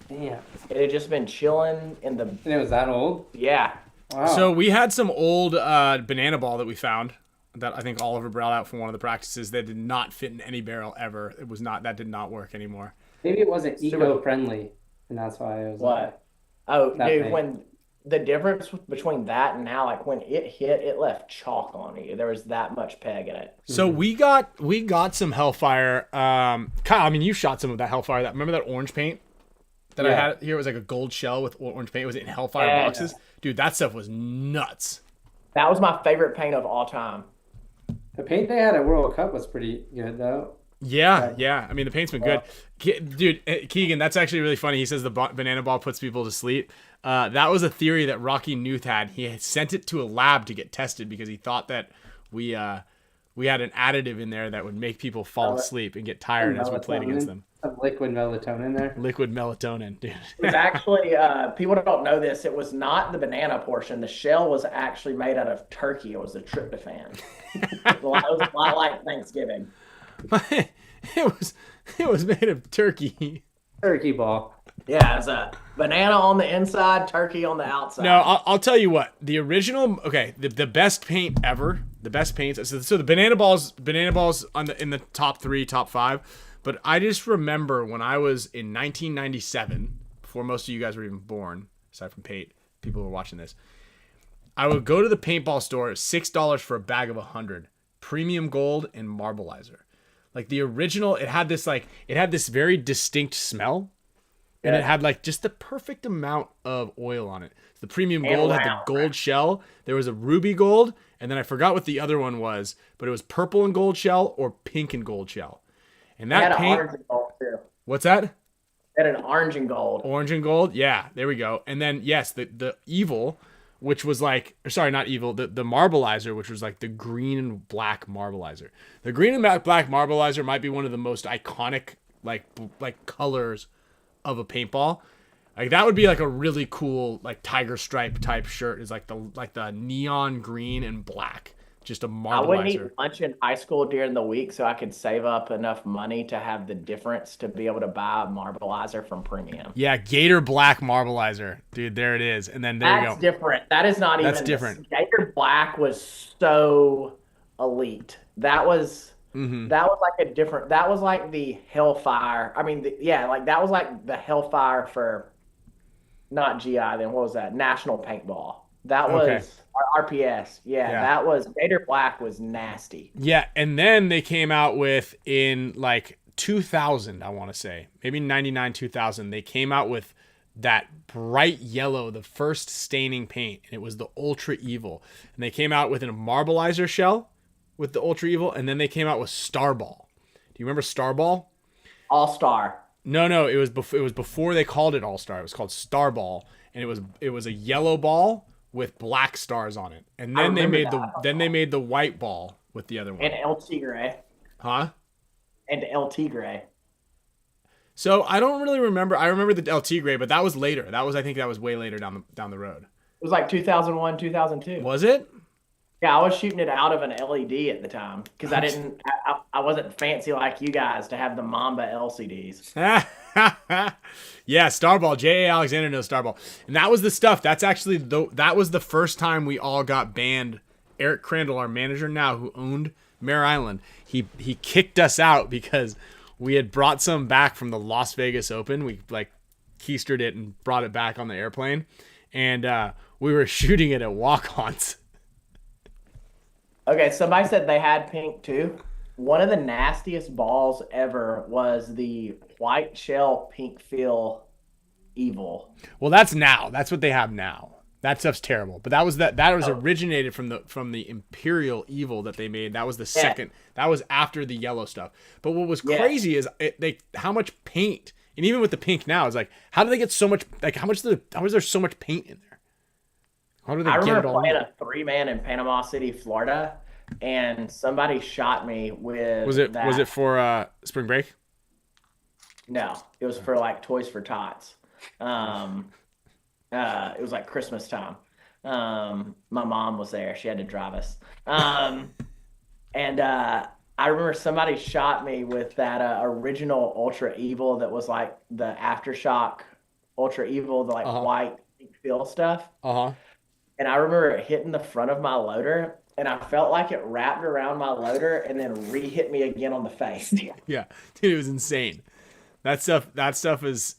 Damn. It had just been chilling in the And it was that old? yeah. Wow. So we had some old banana ball that we found that I think Oliver brought out from one of the practices that did not fit in any barrel ever. That did not work anymore. Maybe it wasn't eco-friendly, and that's why it was What? Oh, that dude, paint. when the difference between that and now, like when it hit, it left chalk on you. There was that much peg in it. So we got some Hellfire. Kyle, I mean, you shot some of that Hellfire. Remember that orange paint that I Yeah. had here? It was like a gold shell with orange paint. Was it in Hellfire Yeah. boxes? Dude, that stuff was nuts. That was my favorite paint of all time. The paint they had at World Cup was pretty good, though. Yeah, yeah. I mean, the paint's been good. Dude, Keegan, that's actually really funny. He says the banana ball puts people to sleep. That was a theory that Rocky Newth had. He had sent it to a lab to get tested because he thought that we had an additive in there that would make people fall asleep and get tired as we played against them. Some liquid melatonin there. Liquid melatonin, dude. It was actually, people don't know this, it was not the banana portion. The shell was actually made out of turkey. It was the tryptophan. It was a lot like Thanksgiving. it was made of turkey. Turkey ball. Yeah, it's a banana on the inside, turkey on the outside. No, I'll tell you what. The original, okay, the best paint ever, the best paints. So the banana balls in the top 3, top 5. But I just remember when I was in 1997, before most of you guys were even born, aside from Pate, people who were watching this, I would go to the paintball store, $6 for a bag of 100, premium gold and Marbleizer. Like the original, it had this very distinct smell. And it had like just the perfect amount of oil on it. The premium gold had the gold shell. There was a ruby gold, and then I forgot what the other one was, but it was purple and gold shell or pink and gold shell. And that had paint. an orange and gold too. What's that? It had an orange and gold. Orange and gold. Yeah, there we go. And then yes, the evil, which was like, sorry, not evil. The Marbleizer, which was like the green and black Marbleizer. The green and black Marbleizer might be one of the most iconic like colors of a paintball. Like that would be like a really cool like tiger stripe type shirt is like the neon green and black, just a Marbleizer. I wouldn't eat lunch in high school during the week so I could save up enough money to have the difference to be able to buy a Marbleizer from Premium. Yeah, Gator Black Marbleizer. Dude, there it is. And then there you go. That's different. That is not even. That's different. Gator Black was so elite. That was like a different. That was like the Hellfire. I mean, that was like the Hellfire for not GI. Then what was that? National Paintball. That was RPS. Yeah, that was Gator Black was nasty. Yeah, and then they came out with in like 2000, I want to say, maybe 99, 2000. They came out with that bright yellow, the first staining paint, and it was the Ultra Evil. And they came out with a Marbleizer shell with the Ultra Evil, and then they came out with Starball. Do you remember Starball? All Star. No, it was before they called it All Star. It was called Starball, and it was a yellow ball with black stars on it. And then they made the white ball with the other one. And LT Gray. Huh? And LT Gray. So I don't really remember. I remember the LT Gray, but that was later. I think that was way later down the road. It was like 2001, 2002. Was it? Yeah, I was shooting it out of an LED at the time because I wasn't fancy like you guys to have the Mamba LCDs. Yeah, Starball. J.A. Alexander knows Starball. And that was the stuff. That's actually, that was the first time we all got banned. Eric Crandall, our manager now, who owned Mare Island, he kicked us out because we had brought some back from the Las Vegas Open. We like keistered it and brought it back on the airplane. And we were shooting it at walk-ons. Okay, somebody said they had pink too. One of the nastiest balls ever was the white shell pink fill Evil. Well, that's now. That's what they have now. That stuff's terrible. But that was originated from the Imperial Evil that they made. That was the second. That was after the yellow stuff. But what was crazy is how much paint, and even with the pink now, is like, how do they get so much? Like, how is there so much paint in there? How do they I get it remember all playing in? a 3-man in Panama City, Florida, and somebody shot me with Was it that. for spring break? No, it was for like Toys for Tots. Um, it was like Christmas time. My mom was there; she had to drive us. Um, and I remember somebody shot me with that original Ultra Evil that was like the aftershock Ultra Evil, the like Uh-huh. white pink fill stuff. Uh-huh. And I remember it hitting the front of my loader, and I felt like it wrapped around my loader and then re-hit me again on the face. Yeah. Dude, it was insane. That stuff is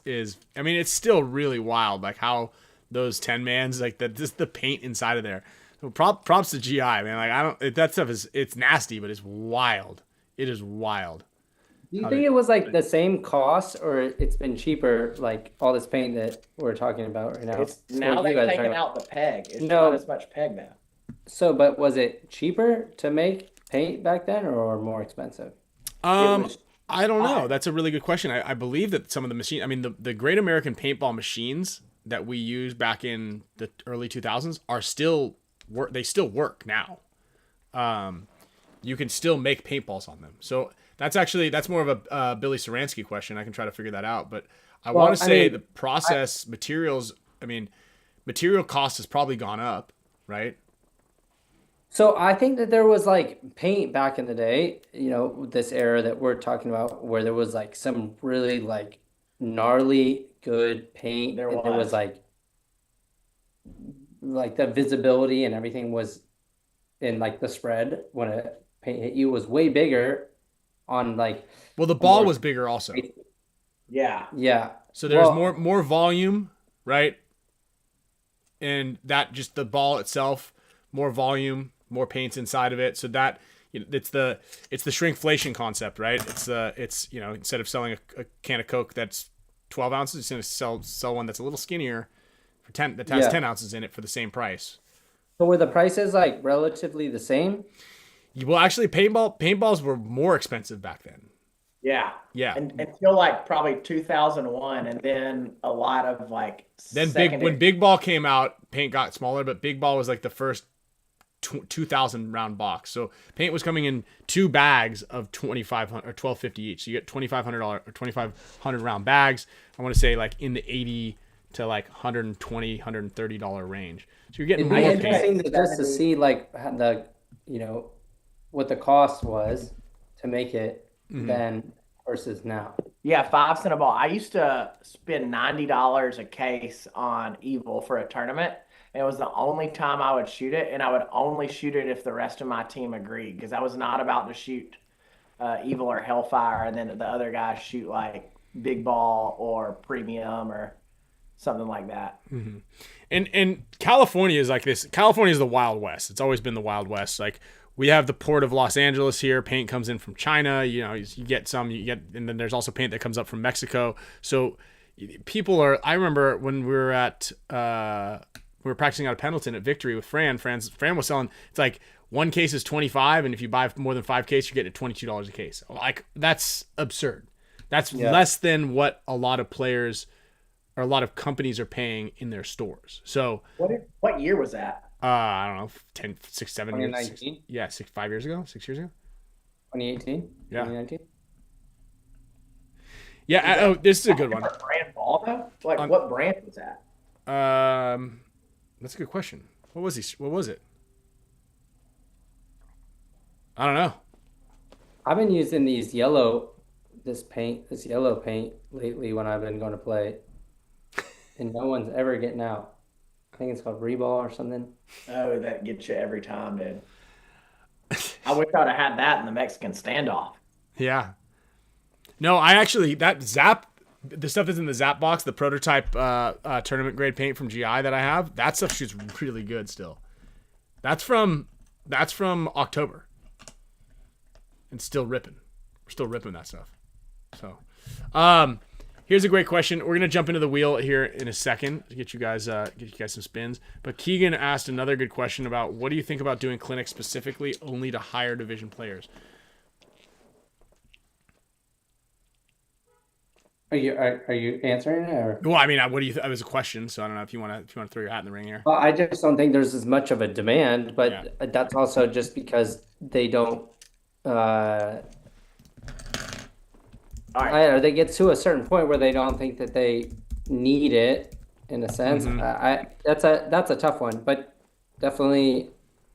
I mean, it's still really wild, like how those 10 mans, like just the paint inside of there. So props to GI, man. Like I don't that stuff is it's nasty, but it's wild. It is wild. Do you How think they- it was like the same cost, or it's been cheaper, like all this paint that we're talking about right now? It's now What you they've guys are taken talking about. out the peg. It's No. not as much peg now. So, but was it cheaper to make paint back then, or more expensive? was I don't know. high. That's a really good question. I believe that some of the machine, I mean, the Great American Paintball machines that we used back in the early 2000s are still work. They still work now. You can still make paintballs on them. So that's more of a Billy Saransky question. I can try to figure that out. But I Well, want to I say mean, the process materials. I mean, material cost has probably gone up, right? So I think that there was like paint back in the day, this era that we're talking about, where there was like some really like gnarly good paint, There and there was was. like the visibility and everything was in like the spread when a paint hit you was way bigger on like Well, the a ball more was bigger also. Yeah. yeah. So there's Well, more volume, right? And that just the ball itself, more volume, more paints inside of it. So that it's the shrinkflation concept, right? It's instead of selling a can of Coke that's 12 ounces, it's gonna sell one that's a little skinnier for 10 that has yeah. 10 ounces in it for the same price. So were the prices like relatively the same? Well, actually, paintballs were more expensive back then. Yeah. Yeah. And until like probably 2001, and then a lot of like Then secondary. when Big Ball came out, paint got smaller, but Big Ball was like the first 2,000 round box. So paint was coming in 2 bags of 2,500 or 1,250 each. So you get $2,500 or 2,500 round bags. I want to say like in the 80 to like $120, $130 range. So you're getting It'd be more interesting paint. just to see like what the cost was to make it then versus now. Yeah, 5 cent a ball. I used to spend $90 a case on Evil for a tournament, and it was the only time I would shoot it, and I would only shoot it if the rest of my team agreed, because I was not about to shoot Evil or Hellfire, and then the other guys shoot like Big Ball or Premium or something like that. And California is like this. California is the Wild West. It's always been the Wild West. Like we have the port of Los Angeles here. Paint comes in from China. You get some. And then there's also paint that comes up from Mexico. So people are. I remember when we were at we were practicing out of Pendleton at Victory with Fran. Fran was selling. It's like one case is 25, and if you buy more than 5 cases, you're getting $22 a case. Like that's absurd. That's less than what a lot of players or a lot of companies are paying in their stores. So What year was that? I don't know, 10, 6, 7 years. 2019? Yeah, 5 years ago, 6 years ago. 2018? Yeah. 2019? Yeah. This is a good one. Different brand ball though? Like what brand was that? That's a good question. What was it? I don't know. I've been using this yellow paint lately when I've been going to play, and no one's ever getting out. I think it's called Reball or something. Oh, that gets you every time, dude. I wish I'd have had that in the Mexican standoff. Yeah. No, I actually the stuff that's in the Zap box, the prototype tournament grade paint from GI that I have, that stuff shoots really good still. That's from October. And still ripping. We're still ripping that stuff. So, here's a great question. We're gonna jump into the wheel here in a second to get you guys some spins. But Keegan asked another good question about what do you think about doing clinics specifically only to higher division players? Are you answering it or? Well, I mean, what do you? It was a question, so I don't know if you want to throw your hat in the ring here. Well, I just don't think there's as much of a demand, Yeah. but that's also just because they don't. Uh, All I right. don't know, they get to a certain point where they don't think that they need it in a sense. Mm-hmm. That's a tough one, but definitely.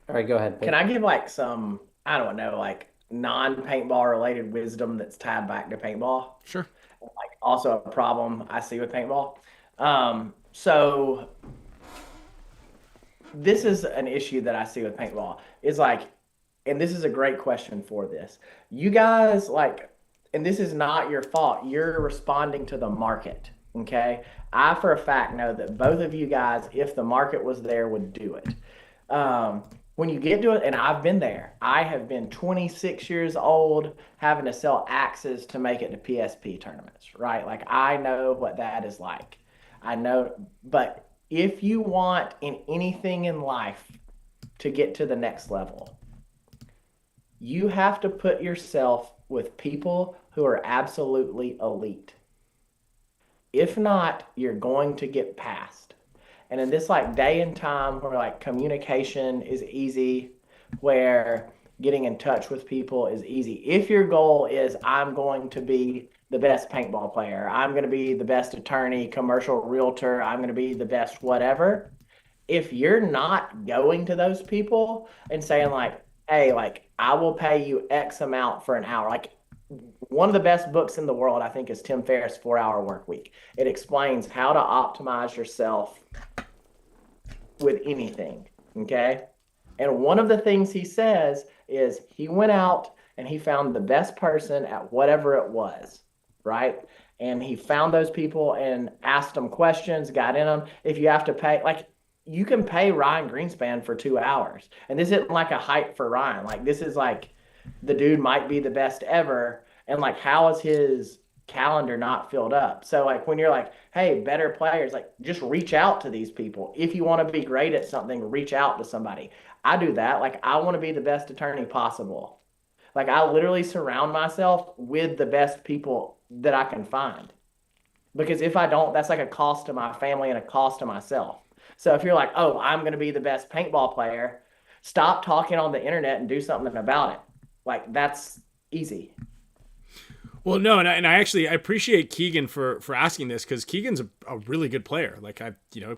All right, go ahead, Can Pete. I give like some, I don't know, like non-paintball related wisdom that's tied back to paintball? Sure. Like also a problem I see with paintball. So this is an issue that I see with paintball is like, and this is a great question for this. You guys like, and this is not your fault. You're responding to the market. Okay. I, for a fact, know that both of you guys, if the market was there, would do it. When you get to it, and I've been there, I have been 26 years old having to sell axes to make it to PSP tournaments, right? Like, I know what that is like. I know, but if you want in anything in life to get to the next level, you have to put yourself with people who are absolutely elite. If not, you're going to get passed. And in this like day and time where like communication is easy, where getting in touch with people is easy. If your goal is I'm going to be the best paintball player, I'm going to be the best attorney, commercial realtor, I'm going to be the best whatever, if you're not going to those people and saying like, hey, like I will pay you X amount for an hour, like one of the best books in the world, I think, is Tim Ferriss' 4 Hour Work Week. It explains how to optimize yourself with anything. Okay. And one of the things he says is he went out and he found the best person at whatever it was, right? And he found those people and asked them questions, got in them. If you have to pay, like, you can pay Ryan Greenspan for 2 hours. And this isn't like a hype for Ryan. Like, this is like the dude might be the best ever. And like, how is his calendar not filled up? So, like, when you're like, hey, better players, like, just reach out to these people. If you want to be great at something, reach out to somebody. I do that. Like, I want to be the best attorney possible. Like, I literally surround myself with the best people that I can find. Because if I don't, that's like a cost to my family and a cost to myself. So if you're like, oh, I'm going to be the best paintball player, stop talking on the internet and do something about it. Like, that's easy. Well, no, and I actually I appreciate Keegan for asking this because Keegan's a really good player. Like I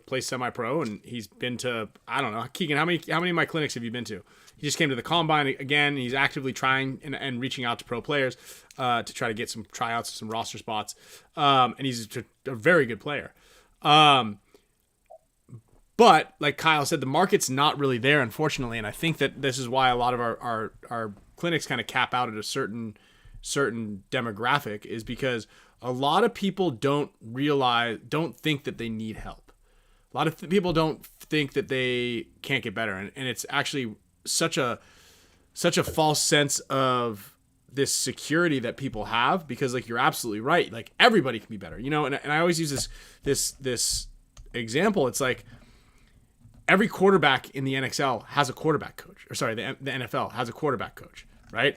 play semi-pro and he's been to I don't know Keegan how many of my clinics have you been to? He just came to the Combine again. And he's actively trying and reaching out to pro players to try to get some tryouts, some roster spots. And he's a very good player. But like Kyle said, the market's not really there, unfortunately, and I think that this is why a lot of our clinics kind of cap out at a certain demographic is because a lot of people don't think that they need help. A lot of people don't think that they can't get better. And it's actually such a false sense of this security that people have because like, you're absolutely right. Like everybody can be better, and I always use this example. It's like every quarterback in the NXL has a quarterback coach, or sorry, the NFL has a quarterback coach, right?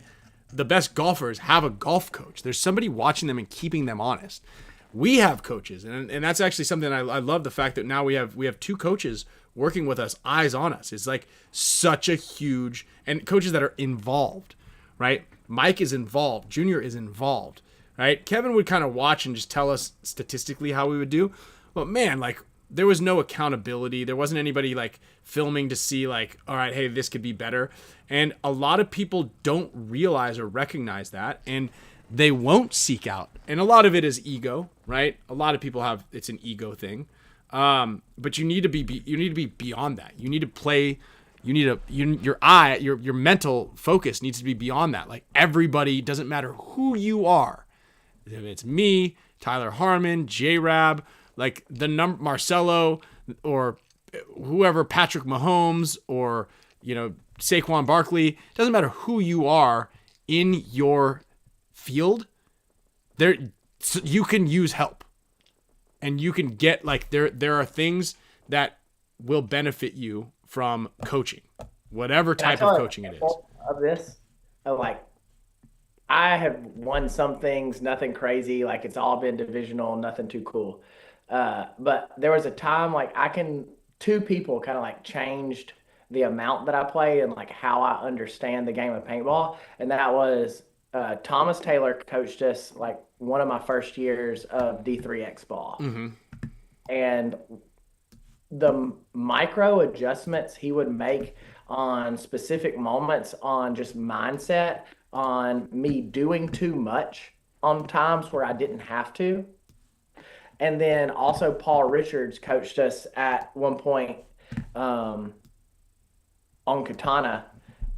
The best golfers have a golf coach. There's somebody watching them and keeping them honest. We have coaches, and that's actually something I love the fact that now we have two coaches working with us, eyes on us. It's like such a huge, and coaches that are involved, right? Mike is involved. Junior is involved, right? Kevin would kind of watch and just tell us statistically how we would do. But man, like there was no accountability. There wasn't anybody like filming to see like, all right, hey, this could be better. And a lot of people don't realize or recognize that, and they won't seek out. And a lot of it is ego, right? A lot of people have, it's an ego thing. But you need to be beyond that. You need to play. Your mental focus needs to be beyond that. Like everybody, doesn't matter who you are. If it's me, Tyler Harmon, J-Rab, like Marcelo, or whoever, Patrick Mahomes, or Saquon Barkley, doesn't matter who you are in your field, you can use help. And you can get like there are things that will benefit you from coaching, whatever type of coaching it is. Of this, like I have won some things, nothing crazy. Like it's all been divisional, nothing too cool. But there was a time like two people kind of like changed the amount that I play and like how I understand the game of paintball. And that was Thomas Taylor coached us like one of my first years of D3X ball. Mm-hmm. And the micro adjustments he would make on specific moments on just mindset on me doing too much on times where I didn't have to. And then also Paul Richards coached us at one point on Katana,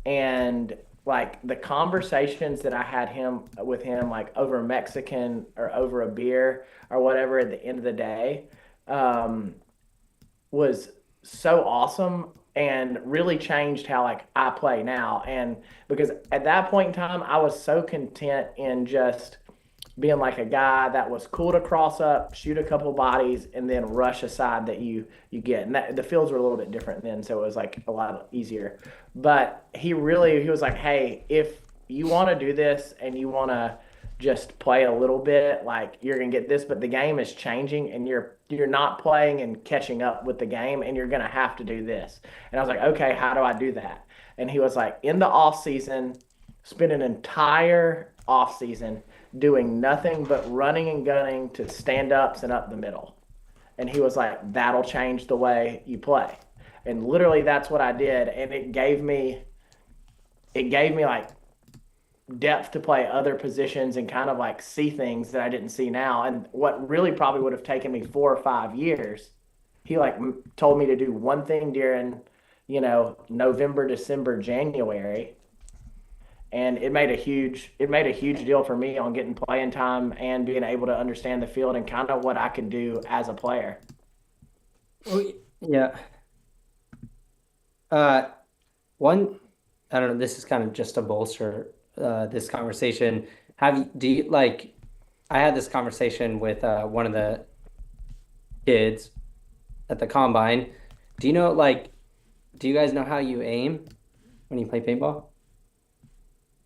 and like the conversations that I had with him like over Mexican or over a beer or whatever at the end of the day was so awesome and really changed how like I play now. And because at that point in time I was so content in just being like a guy that was cool to cross up, shoot a couple bodies, and then rush aside that you get. And the fields were a little bit different then, so it was like a lot easier. But he was like, hey, if you want to do this and you want to just play a little bit, like you're gonna get this, but the game is changing and you're not playing and catching up with the game, and you're gonna have to do this. And I was like, okay, how do I do that? And he was like, in the off season, spend an entire off season doing nothing but running and gunning to stand ups and up the middle. And he was like, that'll change the way you play. And literally that's what I did. And it gave me like depth to play other positions and kind of like see things that I didn't see now. And what really probably would have taken me 4 or 5 years, he like told me to do one thing during, November, December, January. And it made a huge deal for me on getting playing time and being able to understand the field and kind of what I could do as a player. Oh, yeah. One, I don't know, this is kind of just to bolster this conversation. I had this conversation with one of the kids at the Combine. Do you guys know how you aim when you play paintball?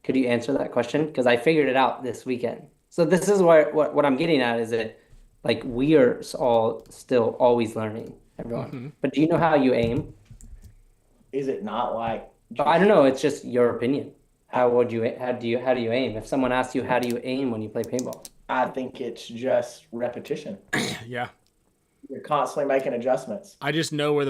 Could you answer that question? Because I figured it out this weekend. So this is what I'm getting at is that like we are all still always learning, everyone. Mm-hmm. But do you know how you aim? Is it not like I don't know. It's just your opinion. How do you aim? If someone asks you how do you aim when you play paintball? I think it's just repetition. Yeah. You're constantly making adjustments. I just know where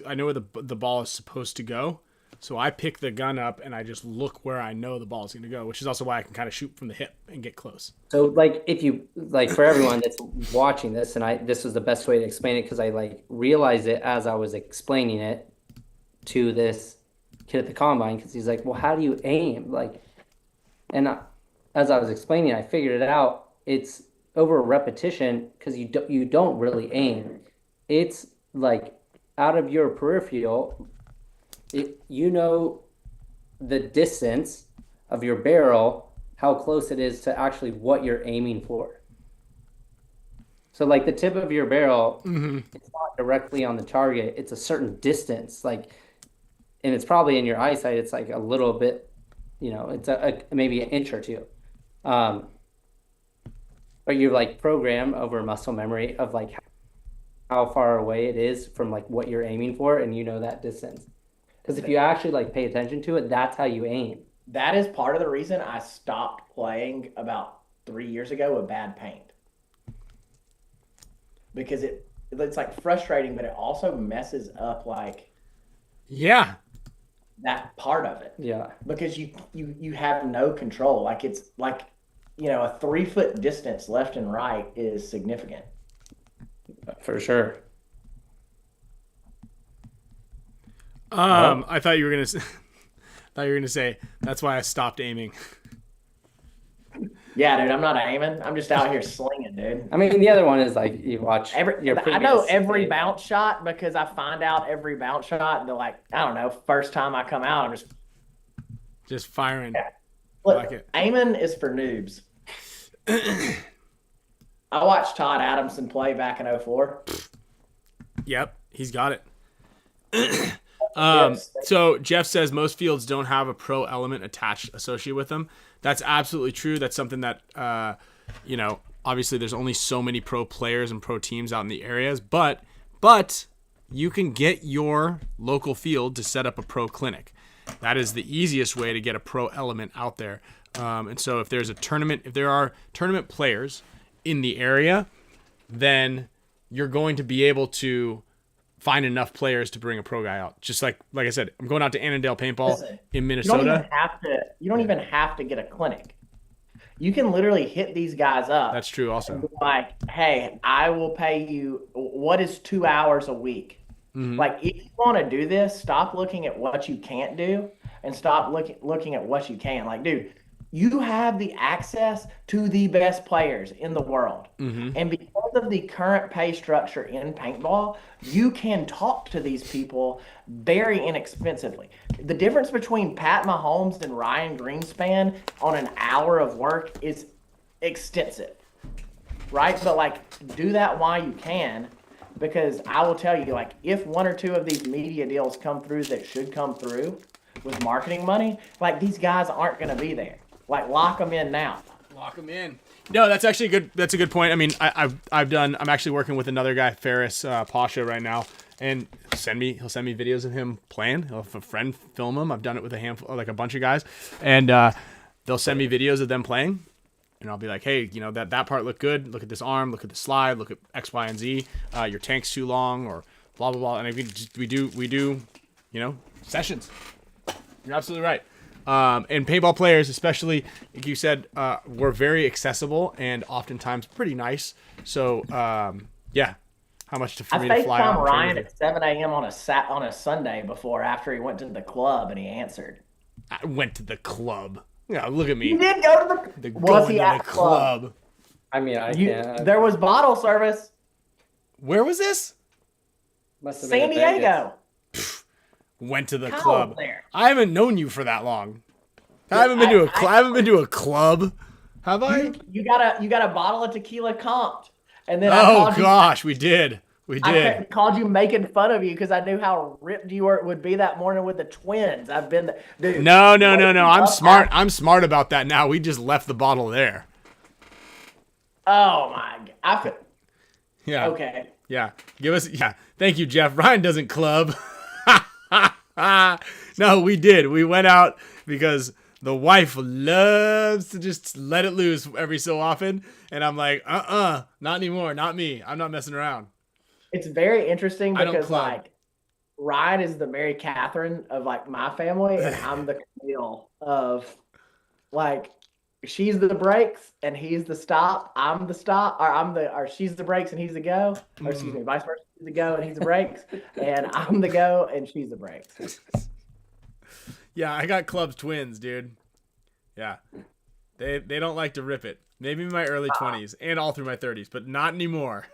I know where the ball is supposed to go. So I pick the gun up and I just look where I know the ball is going to go, which is also why I can kind of shoot from the hip and get close. So like if you like for everyone that's watching this, and this was the best way to explain it because I like realized it as I was explaining it to this kid at the Combine because he's like, well, how do you aim? As I was explaining, I figured it out. It's over repetition because you don't really aim. It's like out of your peripheral. You know the distance of your barrel, how close it is to actually what you're aiming for. So like the tip of your barrel, It's not directly on the target. It's a certain distance, and it's probably in your eyesight. It's like a little bit, it's maybe an inch or two. But you're like programmed over muscle memory of like how far away it is from like what you're aiming for, and that distance. Because if you actually like pay attention to it, that's how you aim. That is part of the reason I stopped playing about 3 years ago with bad paint. Because it's like frustrating, but it also messes up like that part of it. Yeah. Because you have no control. Like it's like, a 3 foot distance left and right is significant. For sure. I thought you were gonna say that's why I stopped aiming. Yeah, dude, I'm not aiming. I'm just out here slinging, dude. I mean, the other one is like you watch I know every bounce shot because I find out every bounce shot. And I don't know, first time I come out, I'm just firing. Yeah. Look, like it. Aiming is for noobs. I watched Todd Adamson play back in 04. Yep, he's got it. Yes. So Jeff says most fields don't have a pro element attached associated with them. That's absolutely true. That's something that, obviously there's only so many pro players and pro teams out in the areas, but you can get your local field to set up a pro clinic. That is the easiest way to get a pro element out there. And so if there are tournament players in the area, then you're going to be able to find enough players to bring a pro guy out. Just like I said, I'm going out to Annandale Paintball in Minnesota. You don't even have to get a clinic. You can literally hit these guys up. That's true also. And be like, hey, I will pay you, what is 2 hours a week? Like, if you want to do this, stop looking at what you can't do and stop looking at what you can. Like, dude, you have the access to the best players in the world. And because of the current pay structure in paintball, you can talk to these people very inexpensively. The difference between Pat Mahomes and Ryan Greenspan on an hour of work is extensive, right? But, like, do that while you can, because I will tell you, like, if one or two of these media deals come through that should come through with marketing money, like, these guys aren't going to be there. Like, lock them in now. Lock them in. No, that's actually good. That's a good point. I mean, I'm actually working with another guy, Ferris Pasha, right now, and he'll send me videos of him playing. He'll have a friend film him. I've done it with a handful, like a bunch of guys, and they'll send me videos of them playing, and I'll be like, hey, that part looked good. Look at this arm. Look at the slide. Look at X, Y, and Z. Your tank's too long, or blah blah blah. And we do, sessions. You're absolutely right. And paintball players, especially, like you said, were very accessible and oftentimes pretty nice. So, yeah, how much for me to fly out? I FaceTimed Ryan at 7 a.m. on a Sunday before after he went to the club and he answered. I went to the club. Yeah, look at me. You did go to the was he at the club? I mean, can't. There was bottle service. Where was this? Must have San been in Diego. Went to the Kyle club. was there. I haven't known you for that long. I haven't been to a club. Have I? You got a bottle of tequila comped, and then we did. I called you making fun of you because I knew how ripped you would be that morning with the twins. I've been, dude. No. I'm smart. I'm smart about that now. We just left the bottle there. Oh my god. Yeah. Okay. Yeah. Thank you, Jeff. Ryan doesn't club. No, we did. We went out because the wife loves to just let it loose every so often. And I'm like, not anymore. Not me. I'm not messing around. It's very interesting because, like, Ryan is the Mary Catherine of, like, my family, and I'm the Camille of, like, she's the brakes and he's the stop. I'm the stop, or she's the brakes and he's the go. Or excuse me, vice versa. She's the go and he's the brakes, and I'm the go and she's the brakes. Yeah, I got clubs twins, dude. Yeah, they don't like to rip it. Maybe in my early 20s and all through my 30s, but not anymore.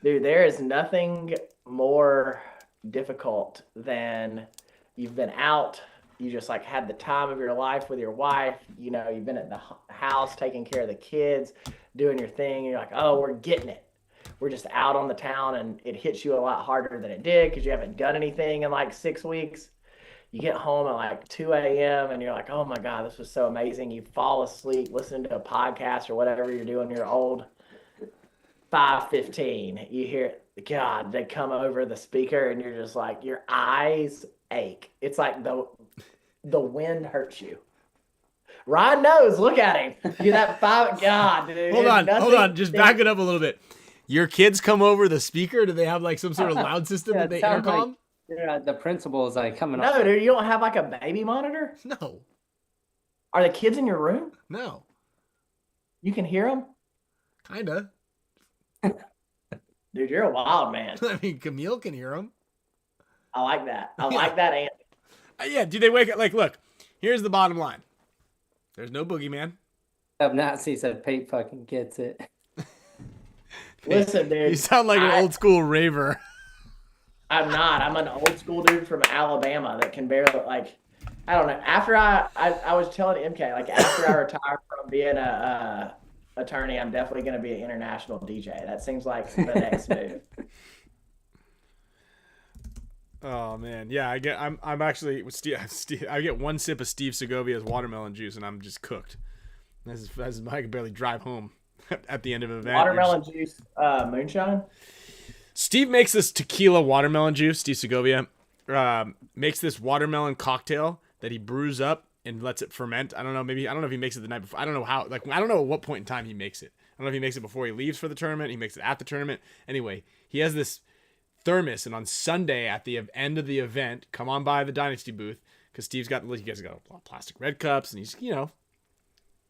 Dude, there is nothing more difficult than you've been out. You just, like, had the time of your life with your wife. You've been at the house taking care of the kids, doing your thing. And you're like, oh, we're getting it. We're just out on the town, and it hits you a lot harder than it did because you haven't done anything in, like, 6 weeks. You get home at, like, 2 a.m., and you're like, oh, my God, this was so amazing. You fall asleep listening to a podcast or whatever you're doing. You're old. 5:15, you hear, God, they come over the speaker, and you're just like, your eyes ache. It's like the wind hurts you. Ryan knows. Look at him. You're that God, dude. Hold on. Just back it up a little bit. Your kids come over the speaker? Do they have, like, some sort of loud system that they intercom? Like, the principal is, like, coming up. No, dude, you don't have, like, a baby monitor? No. Are the kids in your room? No. You can hear them? Kinda. Dude, you're a wild man. I mean, Camille can hear them. I like that. I like that answer. Yeah, do they wake up? Like, look, here's the bottom line. There's no boogeyman. Nazi said Pate fucking gets it. Listen, dude. You sound like an old school raver. I'm not. I'm an old school dude from Alabama that can barely, like, I don't know. After I was telling MK, like, after I retire from being a attorney, I'm definitely going to be an international DJ. That seems like the next move. Oh man, yeah. I'm actually with Steve. I get one sip of Steve Segovia's watermelon juice, and I'm just cooked. I can barely drive home at the end of an event. Watermelon juice, moonshine. Steve makes this tequila watermelon juice. Steve Segovia makes this watermelon cocktail that he brews up and lets it ferment. I don't know if he makes it the night before. I don't know how. Like, I don't know at what point in time he makes it. I don't know if he makes it before he leaves for the tournament. He makes it at the tournament. Anyway, he has this thermos, and on Sunday at the end of the event, come on by the Dynasty booth because Steve's got a lot of plastic red cups, and he's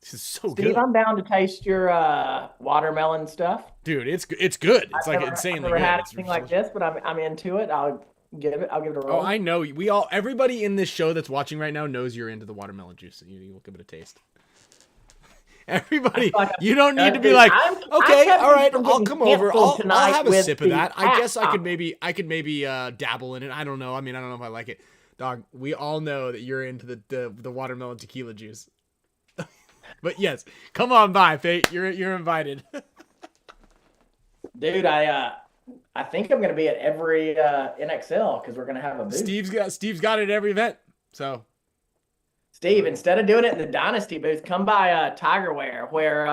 this is so Steve, good. I'm down to taste your watermelon stuff. Dude, it's good. It's like insanely I've never good. had It's anything like this, but I'm into it. I'll give it a roll. Oh, I know. Everybody in this show that's watching right now knows you're into the watermelon juice. You will give it a taste. Everybody, you don't need to be like, okay, all right, I'll come over. I'll have a sip of that. I guess I could maybe dabble in it. I don't know. I mean, I don't know if I like it. Dog, we all know that you're into the watermelon tequila juice. But yes, come on by, Pate. You're invited. Dude, I think I'm gonna be at every NXL because we're gonna have a booth. Steve's got it at every event. So Steve, instead of doing it in the Dynasty booth, come by Tiger Wear where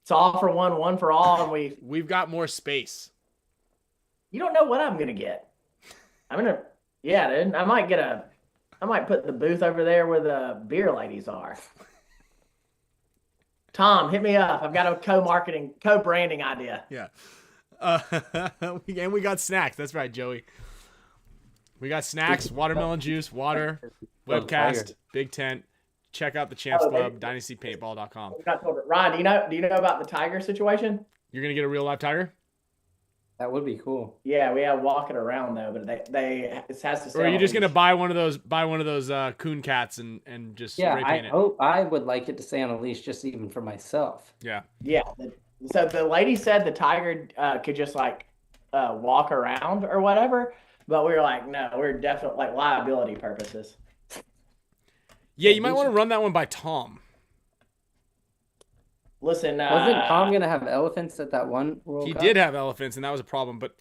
it's all for one for all, and we've got more space. You don't know what I'm gonna get. Dude. I might put the booth over there where the beer ladies are. Tom, hit me up. I've got a co-branding idea. Yeah. And we got snacks. That's right, Joey. We got snacks, watermelon juice, water, webcast, big tent. Check out the Champs Club, dynastypaintball.com. Ryan, do you know about the tiger situation? You're gonna get a real live tiger? That would be cool. Yeah, we have walking around though, but it has to sell. Or are you just gonna buy one of those coon cats and just spray paint it? I would like it to stay on a leash just even for myself. Yeah. Yeah. So the lady said the tiger could just walk around or whatever, but we were like, no, we're definitely like liability purposes. Yeah, you might want to run that one by Tom. Listen, wasn't Tom gonna have elephants at that one World He Cup? did have elephants, and that was a problem. But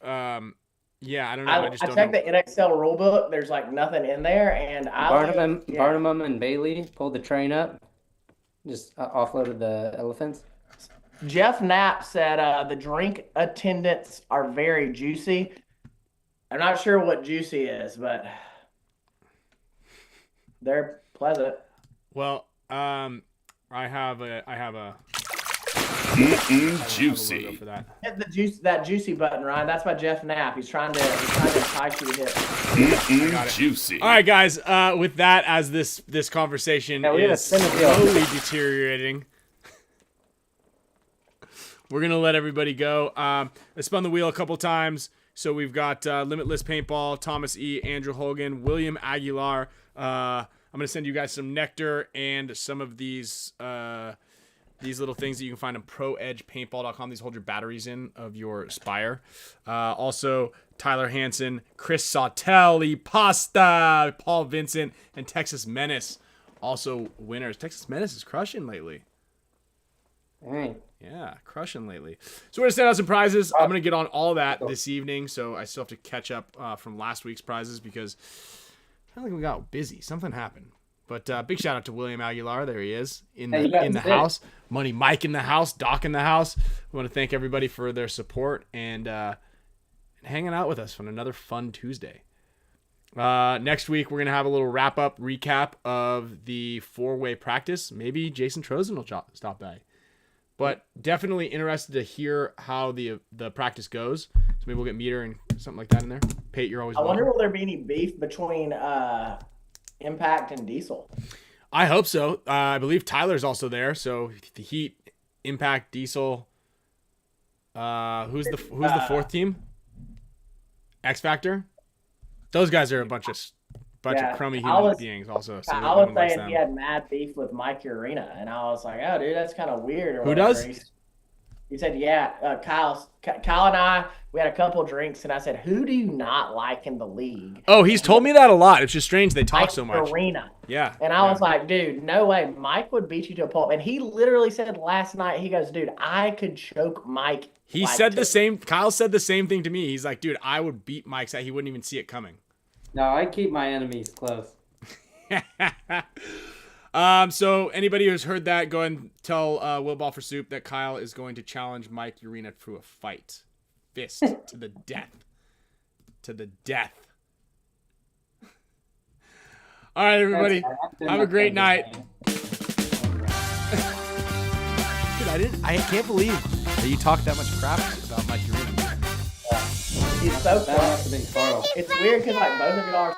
yeah, I don't know. I just don't checked know. the NXL rule book. There's nothing in there, and Barnum and Bailey pulled the train up, just offloaded the elephants. Jeff Knapp said the drink attendants are very juicy. I'm not sure what juicy is, but they're pleasant. Well, I have a juicy. For that. Hit that juicy button, Ryan. That's by Jeff Knapp. He's trying to entice you to hit. Juicy. All right, guys. With that, as this conversation is slowly deteriorating, we're gonna let everybody go. I spun the wheel a couple times, so we've got Limitless Paintball, Thomas E, Andrew Hogan, William Aguilar. I'm gonna send you guys some NECTR and some of these little things that you can find on ProEdgePaintball.com. These hold your batteries in of your Spire. Also, Tyler Hansen, Chris Sautelli, Pasta, Paul Vincent, and Texas Menace. Also winners. Texas Menace is crushing lately. Dang. Yeah, crushing lately. So we're going to send out some prizes. I'm going to get on all that this evening, so I still have to catch up from last week's prizes because I feel like we got busy. Something happened. But big shout out to William Aguilar. There he is in the house. Money Mike in the house. Doc in the house. We want to thank everybody for their support and hanging out with us on another fun Tuesday. Next week, we're going to have a little wrap-up recap of the 4-way practice. Maybe Jason Trozen will stop by. But definitely interested to hear how the practice goes. So maybe we'll get Meter and something like that in there. Pate, you're always welcome. I wonder will there be any beef between Impact and Diesel? I hope so. I believe Tyler's also there. So the Heat, Impact, Diesel. Who's the fourth team? X Factor. Those guys are a bunch of crummy human beings also. So I was saying he had mad beef with Mike Urena, and I was like, oh, dude, that's kind of weird. Or who whatever. does? He said, yeah, Kyle and I, we had a couple drinks, and I said, who do you not like in the league? Oh, he's told me that a lot. It's just strange they talk so much. Urena. Yeah. And I was like, dude, no way. Mike would beat you to a pulp. And he literally said last night, he goes, dude, I could choke Mike. He said the same. Kyle said the same thing to me. He's like, dude, I would beat Mike's. He wouldn't even see it coming. No, I keep my enemies close. So anybody who's heard that, go ahead and tell Will Ball for Soup that Kyle is going to challenge Mike Urena to a fight. Fist to the death. To the death. All right, everybody. Have a great night. Dude, I can't believe that you talked that much crap about Mike Urena. He's so That must have been Carl. It's weird because like both of y'all are